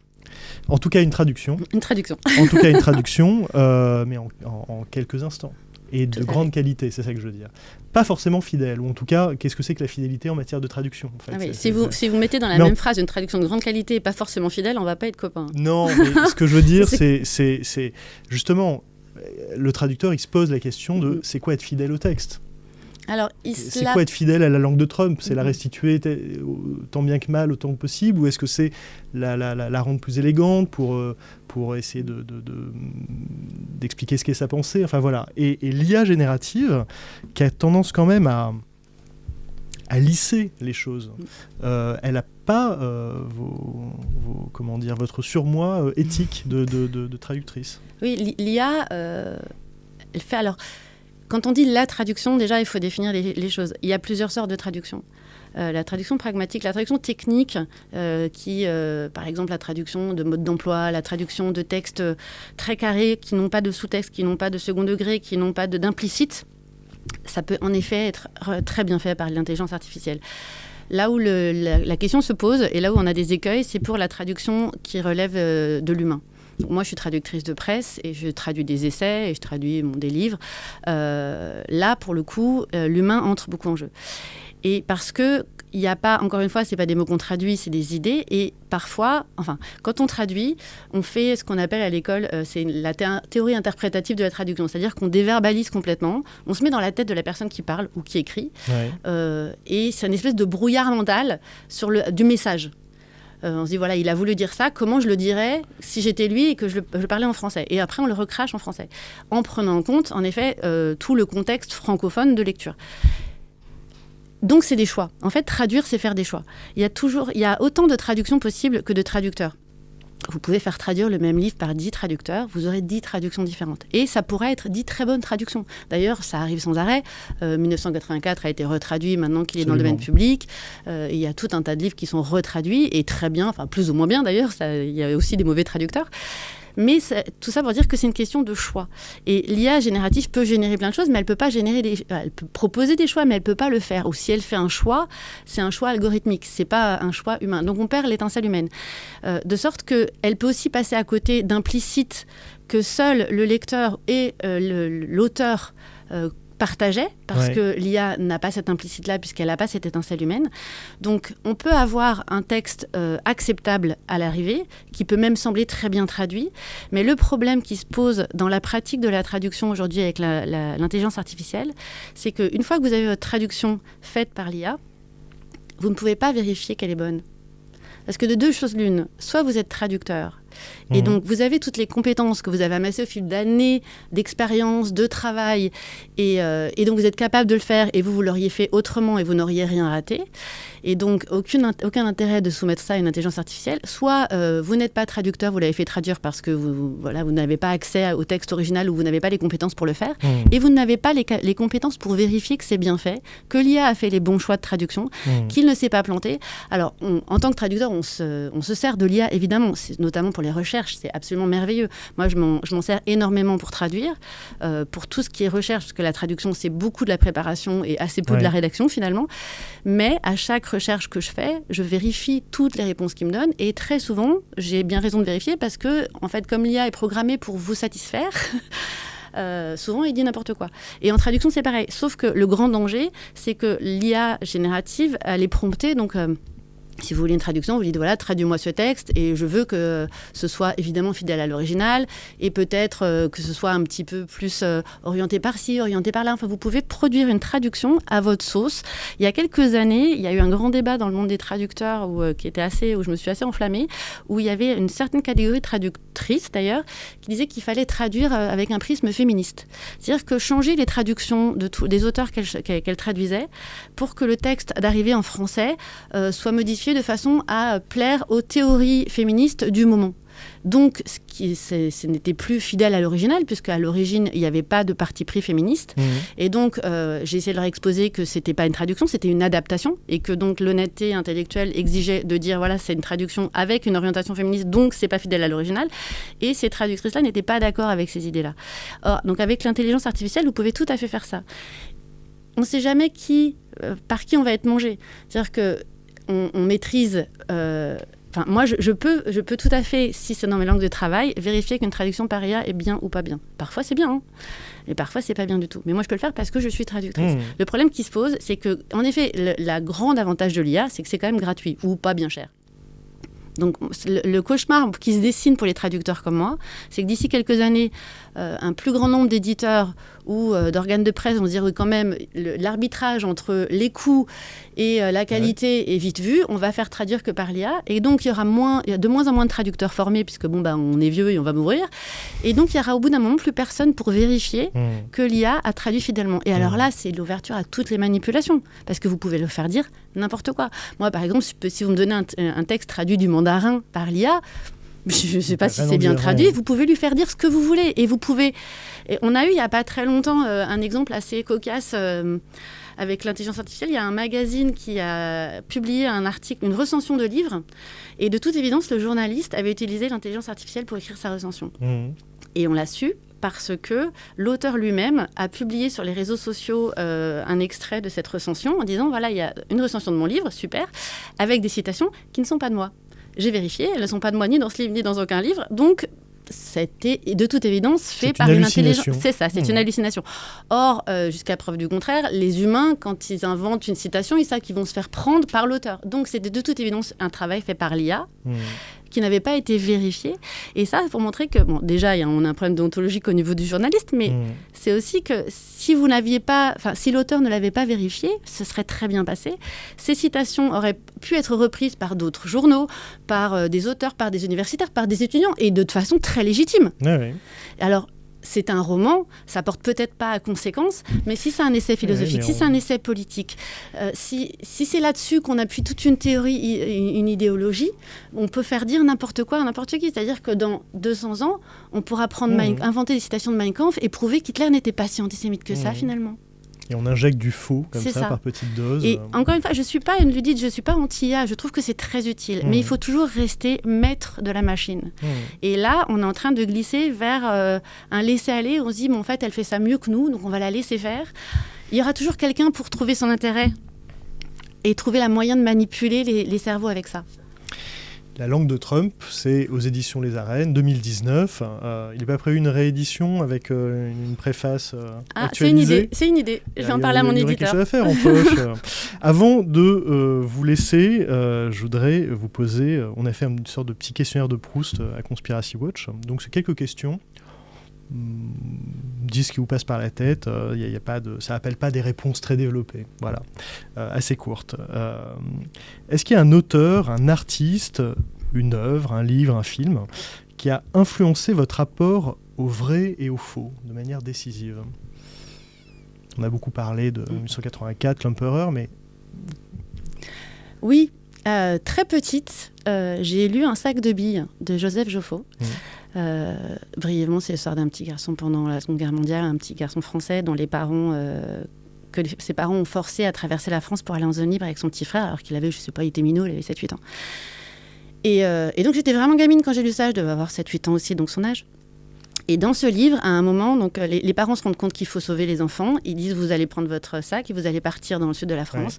En tout cas, une traduction. Une traduction. En tout cas, une traduction, mais en quelques instants. Et de grande qualité, c'est ça que je veux dire. Pas forcément fidèle, ou en tout cas, qu'est-ce que c'est que la fidélité en matière de traduction en fait, si vous mettez dans la même phrase une traduction de grande qualité et pas forcément fidèle, on va pas être copains. Non, mais ce que je veux dire, c'est justement, le traducteur, il se pose la question de c'est quoi être fidèle au texte ? Alors, c'est quoi être fidèle à la langue de Trump ? C'est la restituer tant bien que mal, autant que possible ? Ou est-ce que c'est la rendre plus élégante pour essayer d'expliquer ce qu'est sa pensée ? Enfin voilà. Et l'IA générative, qui a tendance quand même à lisser les choses, elle n'a pas votre surmoi éthique de traductrice. Oui, l'IA, elle fait alors... Quand on dit la traduction, déjà, il faut définir les choses. Il y a plusieurs sortes de traduction. La traduction pragmatique, la traduction technique, par exemple, la traduction de mode d'emploi, la traduction de textes très carrés, qui n'ont pas de sous-texte, qui n'ont pas de second degré, qui n'ont pas d'implicite, ça peut en effet être très bien fait par l'intelligence artificielle. Là où la question se pose, et là où on a des écueils, c'est pour la traduction qui relève de l'humain. Moi, je suis traductrice de presse et je traduis des essais et je traduis des livres. Là, pour le coup, l'humain entre beaucoup en jeu. Et parce que il n'y a pas, encore une fois, ce n'est pas des mots qu'on traduit, c'est des idées. Et parfois, quand on traduit, on fait ce qu'on appelle à l'école, c'est la théorie interprétative de la traduction. C'est-à-dire qu'on déverbalise complètement, on se met dans la tête de la personne qui parle ou qui écrit. Ouais. Et c'est une espèce de brouillard mental du message. On se dit, voilà, il a voulu dire ça, comment je le dirais si j'étais lui et que je parlais en français. Et après, on le recrache en français, en prenant en compte, en effet, tout le contexte francophone de lecture. Donc, c'est des choix. En fait, traduire, c'est faire des choix. Il y a autant de traductions possibles que de traducteurs. Vous pouvez faire traduire le même livre par 10 traducteurs, vous aurez 10 traductions différentes. Et ça pourrait être 10 très bonnes traductions. D'ailleurs, ça arrive sans arrêt. 1984 a été retraduit maintenant qu'il est dans le domaine public. Il y a tout un tas de livres qui sont retraduits, et très bien, enfin plus ou moins bien d'ailleurs, il y a aussi des mauvais traducteurs. Mais tout ça pour dire que c'est une question de choix. Et l'IA générative peut générer plein de choses, mais elle peut pas elle peut proposer des choix, mais elle peut pas le faire. Ou si elle fait un choix, c'est un choix algorithmique, c'est pas un choix humain. Donc on perd l'étincelle humaine. De sorte qu'elle peut aussi passer à côté d'implicites que seul le lecteur et l'auteur partageait, parce que l'IA n'a pas cette implicite-là, puisqu'elle n'a pas cette étincelle humaine. Donc, on peut avoir un texte acceptable à l'arrivée, qui peut même sembler très bien traduit, mais le problème qui se pose dans la pratique de la traduction aujourd'hui avec l'intelligence artificielle, c'est qu'une fois que vous avez votre traduction faite par l'IA, vous ne pouvez pas vérifier qu'elle est bonne. Parce que de deux choses l'une, soit vous êtes traducteur, et donc vous avez toutes les compétences que vous avez amassées au fil d'années d'expérience, de travail, et donc vous êtes capable de le faire, et vous l'auriez fait autrement et vous n'auriez rien raté. Et donc aucun intérêt de soumettre ça à une intelligence artificielle. Soit vous n'êtes pas traducteur, vous l'avez fait traduire parce que vous n'avez pas accès au texte original, ou vous n'avez pas les compétences pour le faire, et vous n'avez pas les compétences pour vérifier que c'est bien fait, que l'IA a fait les bons choix de traduction, qu'il ne s'est pas planté. Alors en tant que traducteur, on se sert de l'IA évidemment, notamment pour les recherches, c'est absolument merveilleux. Moi, je m'en sers énormément pour traduire, pour tout ce qui est recherche, parce que la traduction, c'est beaucoup de la préparation et assez peu de la rédaction finalement. Mais à chaque recherche que je fais, je vérifie toutes les réponses qu'ils me donnent, et très souvent, j'ai bien raison de vérifier, parce que, en fait, comme l'IA est programmée pour vous satisfaire, souvent il dit n'importe quoi. Et en traduction, c'est pareil. Sauf que le grand danger, c'est que l'IA générative, elle est promptée, donc... si vous voulez une traduction, vous dites voilà, traduis-moi ce texte, et je veux que ce soit évidemment fidèle à l'original, et peut-être que ce soit un petit peu plus orienté par-ci, orienté par-là. Enfin, vous pouvez produire une traduction à votre sauce. Il y a quelques années, il y a eu un grand débat dans le monde des traducteurs où je me suis assez enflammée, où il y avait une certaine catégorie de traductrices d'ailleurs qui disait qu'il fallait traduire avec un prisme féministe. C'est-à-dire que changer les traductions des auteurs qu'elle traduisait pour que le texte d'arrivée en français soit modifié de façon à plaire aux théories féministes du moment. Donc, ce n'était plus fidèle à l'original, puisqu'à l'origine, il n'y avait pas de parti pris féministe. Et donc, j'ai essayé de leur exposer que ce n'était pas une traduction, c'était une adaptation, et que donc l'honnêteté intellectuelle exigeait de dire, voilà, c'est une traduction avec une orientation féministe, donc c'est pas fidèle à l'original. Et ces traductrices-là n'étaient pas d'accord avec ces idées-là. Or, donc avec l'intelligence artificielle, vous pouvez tout à fait faire ça. On ne sait jamais par qui on va être mangé. C'est-à-dire que on maîtrise... moi, je peux tout à fait, si c'est dans mes langues de travail, vérifier qu'une traduction par IA est bien ou pas bien. Parfois, c'est bien, hein, et parfois, c'est pas bien du tout. Mais moi, je peux le faire parce que je suis traductrice. Le problème qui se pose, c'est que, en effet, la grande avantage de l'IA, c'est que c'est quand même gratuit ou pas bien cher. Donc, le cauchemar qui se dessine pour les traducteurs comme moi, c'est que d'ici quelques années, un plus grand nombre d'éditeurs ou d'organes de presse vont se dire oui, quand même, l'arbitrage entre les coûts et la qualité est vite vu. On va faire traduire que par l'IA. Et donc, il y a de moins en moins de traducteurs formés, puisque on est vieux et on va mourir. Et donc, il y aura au bout d'un moment plus personne pour vérifier que l'IA a traduit fidèlement. Et alors là, c'est l'ouverture à toutes les manipulations, parce que vous pouvez le faire dire n'importe quoi. Moi, par exemple, si vous me donnez un texte traduit du mandarin par l'IA, je ne sais pas si c'est bien traduit, vous pouvez lui faire dire ce que vous voulez. Et on a eu, il n'y a pas très longtemps, un exemple assez cocasse avec l'intelligence artificielle. Il y a un magazine qui a publié un article, une recension de livre. Et de toute évidence, le journaliste avait utilisé l'intelligence artificielle pour écrire sa recension. Et on l'a su parce que l'auteur lui-même a publié sur les réseaux sociaux un extrait de cette recension en disant, voilà, il y a une recension de mon livre, super, avec des citations qui ne sont pas de moi. J'ai vérifié, elles ne sont pas de moi ni dans ce livre ni dans aucun livre, donc c'était de toute évidence fait par une intelligence. C'est ça, c'est une hallucination. Or, jusqu'à preuve du contraire, les humains, quand ils inventent une citation, ils savent qu'ils vont se faire prendre par l'auteur. Donc c'est de toute évidence un travail fait par l'IA qui n'avaient pas été vérifiés. Et ça, pour montrer que, bon, déjà, on a un problème déontologique au niveau du journaliste, mais c'est aussi que si l'auteur ne l'avait pas vérifié, ce serait très bien passé. Ces citations auraient pu être reprises par d'autres journaux, par des auteurs, par des universitaires, par des étudiants, et de façon très légitime. Oui. Alors, c'est un roman, ça porte peut-être pas à conséquence, mais si c'est un essai philosophique, si c'est un essai politique, si c'est là-dessus qu'on appuie toute une théorie, une idéologie, on peut faire dire n'importe quoi à n'importe qui. C'est-à-dire que dans 200 ans, on pourra inventer des citations de Mein Kampf et prouver qu'Hitler n'était pas si antisémite que ça, finalement. Et on injecte du faux, comme C'est ça, par petites doses. Et encore une fois, je ne suis pas une ludite, je ne suis pas anti-IA, je trouve que c'est très utile. Mais il faut toujours rester maître de la machine. Et là, on est en train de glisser vers un laisser-aller. On se dit, en fait, elle fait ça mieux que nous, donc on va la laisser faire. Il y aura toujours quelqu'un pour trouver son intérêt et trouver la moyen de manipuler les cerveaux avec ça. La langue de Trump, c'est aux éditions Les Arènes, 2019. Il n'est pas prévu une réédition avec une préface actualisée? C'est une idée. Je vais en parler à mon éditeur. Il y aurait quelque chose à faire en poche. Avant de vous laisser, je voudrais vous poser... on a fait une sorte de petit questionnaire de Proust à Conspiracy Watch. Donc, c'est quelques questions. Dites ce qui vous passe par la tête. Ça n'appelle pas des réponses très développées. Voilà. Assez courtes. Est-ce qu'il y a un auteur, un artiste, une œuvre, un livre, un film qui a influencé votre rapport au vrai et au faux de manière décisive? On a beaucoup parlé de 1984, l'Empereur, mais... Oui, très petite, j'ai lu Un sac de billes de Joseph Joffo. Brièvement, c'est l'histoire d'un petit garçon pendant la Seconde Guerre mondiale, un petit garçon français dont ses parents ont forcé à traverser la France pour aller en zone libre avec son petit frère, alors qu'il avait, je sais pas, il était minot, il avait 7-8 ans. Et donc j'étais vraiment gamine quand j'ai lu ça, je devais avoir 7-8 ans aussi, donc son âge. Et dans ce livre, à un moment, donc, les parents se rendent compte qu'il faut sauver les enfants. Ils disent, vous allez prendre votre sac et vous allez partir dans le sud de la France.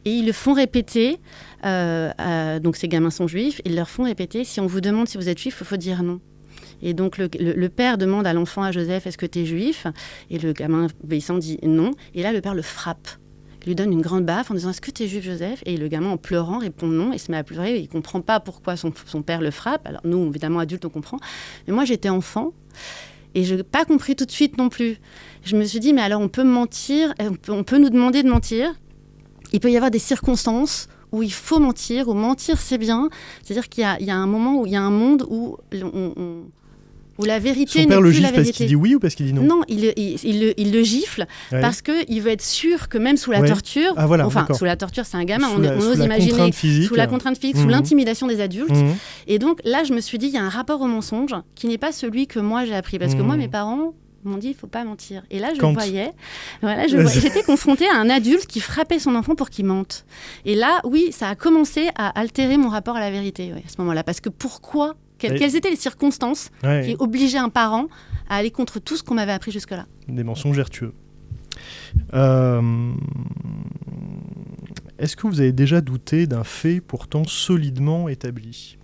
Ouais. Et ils le font répéter. Donc ces gamins sont juifs. Ils leur font répéter, si on vous demande si vous êtes juif, il faut dire non. Et donc le père demande à l'enfant, à Joseph, est-ce que tu es juif? Et le gamin obéissant dit non. Et là, le père le frappe. Il lui donne une grande baffe en disant, est-ce que tu es juif, Joseph? Et le gamin, en pleurant, répond non. Il se met à pleurer. Il ne comprend pas pourquoi son père le frappe. Alors nous, évidemment, adultes, on comprend. Mais moi, j'étais enfant. Et je n'ai pas compris tout de suite non plus. Je me suis dit, mais alors on peut mentir, on peut nous demander de mentir. Il peut y avoir des circonstances où il faut mentir, où mentir c'est bien. C'est-à-dire qu'il y a un moment où il y a un monde où la vérité n'est plus la vérité. Son père le gifle parce qu'il dit oui ou parce qu'il dit non? Non, il le gifle parce qu'il veut être sûr que même sous la torture, sous la torture c'est un gamin, on ose imaginer, sous la contrainte physique, sous l'intimidation des adultes. Et donc là, je me suis dit, il y a un rapport au mensonge qui n'est pas celui que moi j'ai appris. Parce que moi, mes parents m'ont dit, il ne faut pas mentir. Et là, j'étais confrontée à un adulte qui frappait son enfant pour qu'il mente. Et là, oui, ça a commencé à altérer mon rapport à la vérité à ce moment-là. Parce que pourquoi? Quelles étaient les circonstances qui obligeaient un parent à aller contre tout ce qu'on m'avait appris jusque-là? Des mensonges vertueux. Est-ce que vous avez déjà douté d'un fait pourtant solidement établi?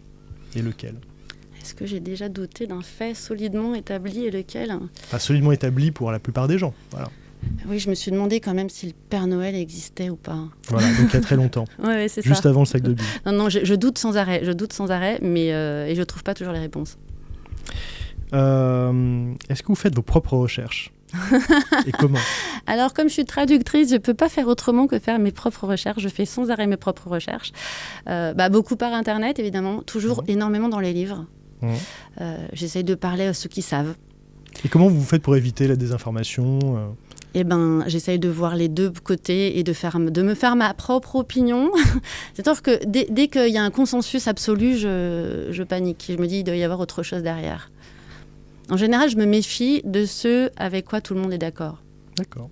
Et lequel? Est-ce que j'ai déjà douté d'un fait solidement établi et lequel? Enfin, solidement établi pour la plupart des gens, voilà. Oui, je me suis demandé quand même si le Père Noël existait ou pas. Voilà, donc il y a très longtemps. Ouais, c'est juste ça. Avant le sac de billes. Non, je doute sans arrêt, mais et je ne trouve pas toujours les réponses. Est-ce que vous faites vos propres recherches? Et comment? Alors, comme je suis traductrice, je ne peux pas faire autrement que faire mes propres recherches. Je fais sans arrêt mes propres recherches. Beaucoup par Internet, évidemment. Toujours énormément dans les livres. J'essaye de parler à ceux qui savent. Et comment vous faites pour éviter la désinformation? J'essaye de voir les deux côtés et de me faire ma propre opinion. C'est-à-dire que dès qu'il y a un consensus absolu, je panique. Je me dis, il doit y avoir autre chose derrière. En général, je me méfie de ceux avec quoi tout le monde est d'accord. D'accord.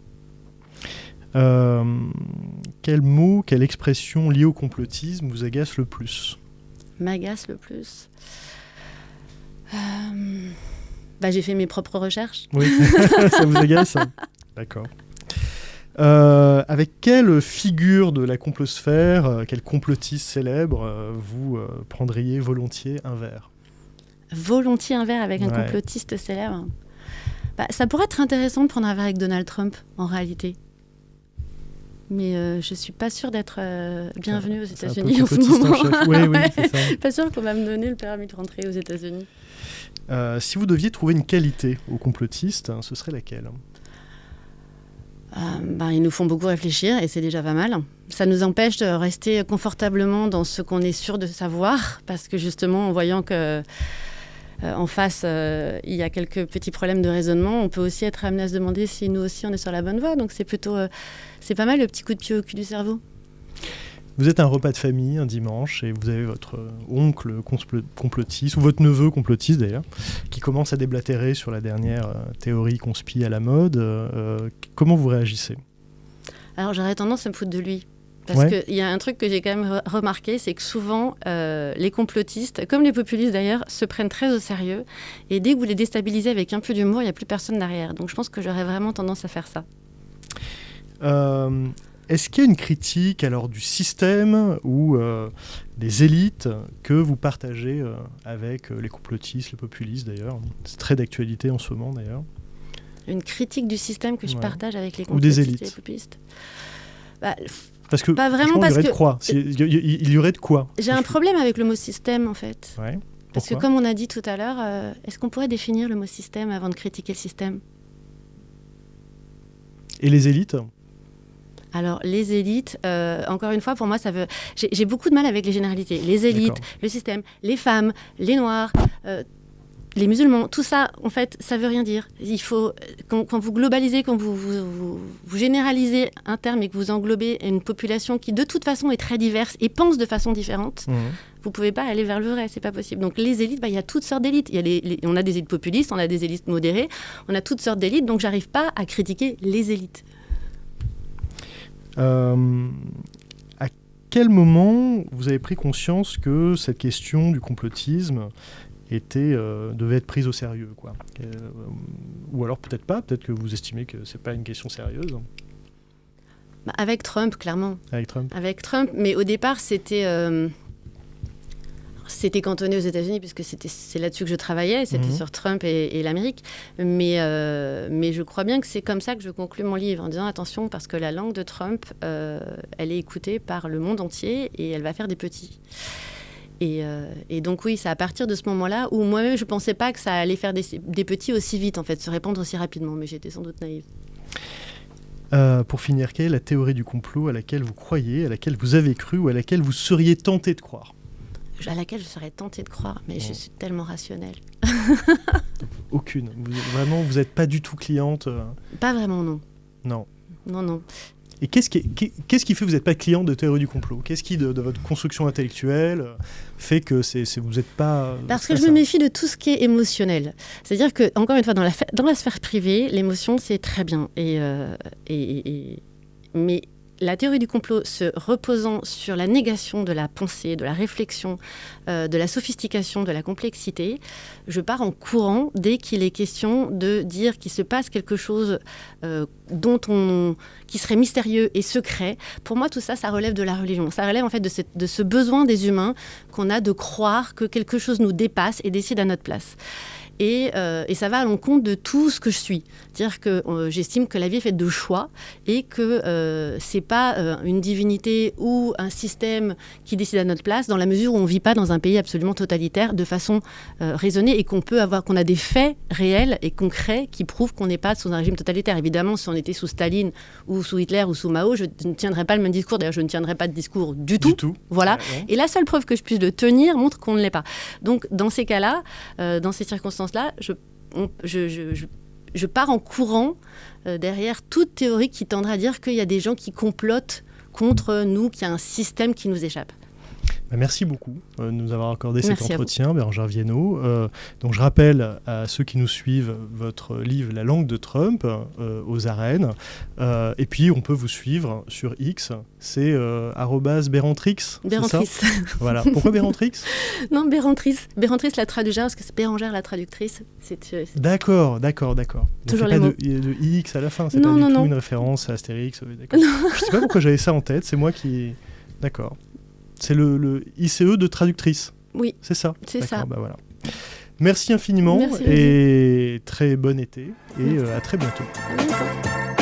Quel mot, quelle expression liée au complotisme vous agace le plus? M'agace le plus j'ai fait mes propres recherches. Oui, ça vous agace? D'accord. Avec quelle figure de la complosphère, quel complotiste célèbre vous prendriez volontiers un verre? Volontiers un verre avec un complotiste célèbre? Ça pourrait être intéressant de prendre un verre avec Donald Trump, en réalité. mais je suis pas sûre d'être bienvenue aux C'est un peu États-Unis en ce complotiste en moment. chef. Oui, c'est ça. Pas sûre qu'on va me donner le permis de rentrer aux États-Unis. Si vous deviez trouver une qualité aux complotistes, ce serait laquelle ? Ils nous font beaucoup réfléchir et c'est déjà pas mal. Ça nous empêche de rester confortablement dans ce qu'on est sûr de savoir, parce que justement, en voyant que en face, il y a quelques petits problèmes de raisonnement, on peut aussi être amené à se demander si nous aussi on est sur la bonne voie. Donc c'est plutôt, c'est pas mal le petit coup de pied au cul du cerveau. Vous êtes à un repas de famille un dimanche et vous avez votre oncle complotiste, ou votre neveu complotiste d'ailleurs, qui commence à déblatérer sur la dernière théorie conspi à la mode. Comment vous réagissez ? Alors j'aurais tendance à me foutre de lui. Parce qu'il y a un truc que j'ai quand même remarqué, c'est que souvent, les complotistes, comme les populistes d'ailleurs, se prennent très au sérieux. Et dès que vous les déstabilisez avec un peu d'humour, il n'y a plus personne derrière. Donc je pense que j'aurais vraiment tendance à faire ça. Est-ce qu'il y a une critique alors du système ou des élites que vous partagez avec les complotistes, les populistes d'ailleurs ? C'est très d'actualité en ce moment d'ailleurs. Une critique du système que je partage avec les ou des complotistes élites. et les populistes. Parce que pas vraiment, il y aurait parce de quoi. Il y aurait de quoi. J'ai un problème avec le mot système en fait. Ouais. Parce que comme on a dit tout à l'heure, est-ce qu'on pourrait définir le mot système avant de critiquer le système ? Et les élites ? Alors, les élites, encore une fois, pour moi, ça veut... J'ai beaucoup de mal avec les généralités. Les élites, le système, les femmes, les noirs, les musulmans, tout ça, en fait, ça veut rien dire. Il faut, quand vous globalisez, quand vous généralisez un terme et que vous englobez une population qui, de toute façon, est très diverse et pense de façon différente, vous ne pouvez pas aller vers le vrai, c'est pas possible. Donc, les élites, il y a toutes sortes d'élites. On a des élites populistes, on a des élites modérées, on a toutes sortes d'élites, donc j'arrive pas à critiquer les élites. À quel moment vous avez pris conscience que cette question du complotisme devait être prise au sérieux, quoi. Ou alors peut-être pas, peut-être que vous estimez que c'est pas une question sérieuse. Avec Trump, clairement. Avec Trump, mais au départ c'était cantonné aux États-Unis puisque c'est là-dessus que je travaillais, c'était sur Trump et l'Amérique. Mais je crois bien que c'est comme ça que je conclue mon livre, en disant attention, parce que la langue de Trump, elle est écoutée par le monde entier et elle va faire des petits. Et donc oui, c'est à partir de ce moment-là où moi-même je ne pensais pas que ça allait faire des petits aussi vite, en fait, se répandre aussi rapidement, mais j'étais sans doute naïve. Pour finir, quelle est la théorie du complot à laquelle vous croyez, à laquelle vous avez cru ou à laquelle vous seriez tenté de croire ? À laquelle je serais tentée de croire, mais je suis tellement rationnelle. Aucune. Vous n'êtes pas du tout cliente Pas vraiment, non. Non. Non. Et qu'est-ce qui fait que vous n'êtes pas cliente de théorie du complot ? Qu'est-ce qui, de votre construction intellectuelle, fait que vous n'êtes pas... Parce que je me méfie de tout ce qui est émotionnel. C'est-à-dire que, encore une fois, dans la sphère privée, l'émotion, c'est très bien. Mais la théorie du complot se reposant sur la négation de la pensée, de la réflexion, de la sophistication, de la complexité, je pars en courant dès qu'il est question de dire qu'il se passe quelque chose qui serait mystérieux et secret. Pour moi, tout ça, ça relève de la religion. Ça relève en fait de ce besoin des humains qu'on a de croire que quelque chose nous dépasse et décide à notre place. Et ça va à l'encontre de tout ce que je suis. C'est-à-dire que j'estime que la vie est faite de choix et que c'est pas une divinité ou un système qui décide à notre place, dans la mesure où on vit pas dans un pays absolument totalitaire de façon raisonnée et qu'on a des faits réels et concrets qui prouvent qu'on n'est pas sous un régime totalitaire. Évidemment, si on était sous Staline ou sous Hitler ou sous Mao, je ne tiendrais pas le même discours. D'ailleurs, je ne tiendrais pas de discours du tout. Voilà. Et la seule preuve que je puisse le tenir montre qu'on ne l'est pas. Donc, dans ces cas-là, dans ces circonstances-là, je pars en courant derrière toute théorie qui tendrait à dire qu'il y a des gens qui complotent contre nous, qu'il y a un système qui nous échappe. Merci beaucoup de nous avoir accordé cet entretien, Bérengère Viennot. Donc je rappelle à ceux qui nous suivent votre livre « La langue de Trump » aux arènes. Et puis on peut vous suivre sur X, c'est @Bérentrix. Bérentrix. Voilà. Pourquoi Bérentrix ? Non, Bérentrix. Bérentrix la traductrice, parce que c'est Bérengère la traductrice. D'accord. Toujours il n'y a les pas de IX à la fin, c'est pas du tout une référence à Astérix. D'accord. Je ne sais pas pourquoi j'avais ça en tête, c'est moi qui... D'accord. C'est le ICE de traductrice. Oui. C'est ça. C'est ça. Bah voilà. Merci infiniment. Merci, et très bon été et à très bientôt. À bientôt.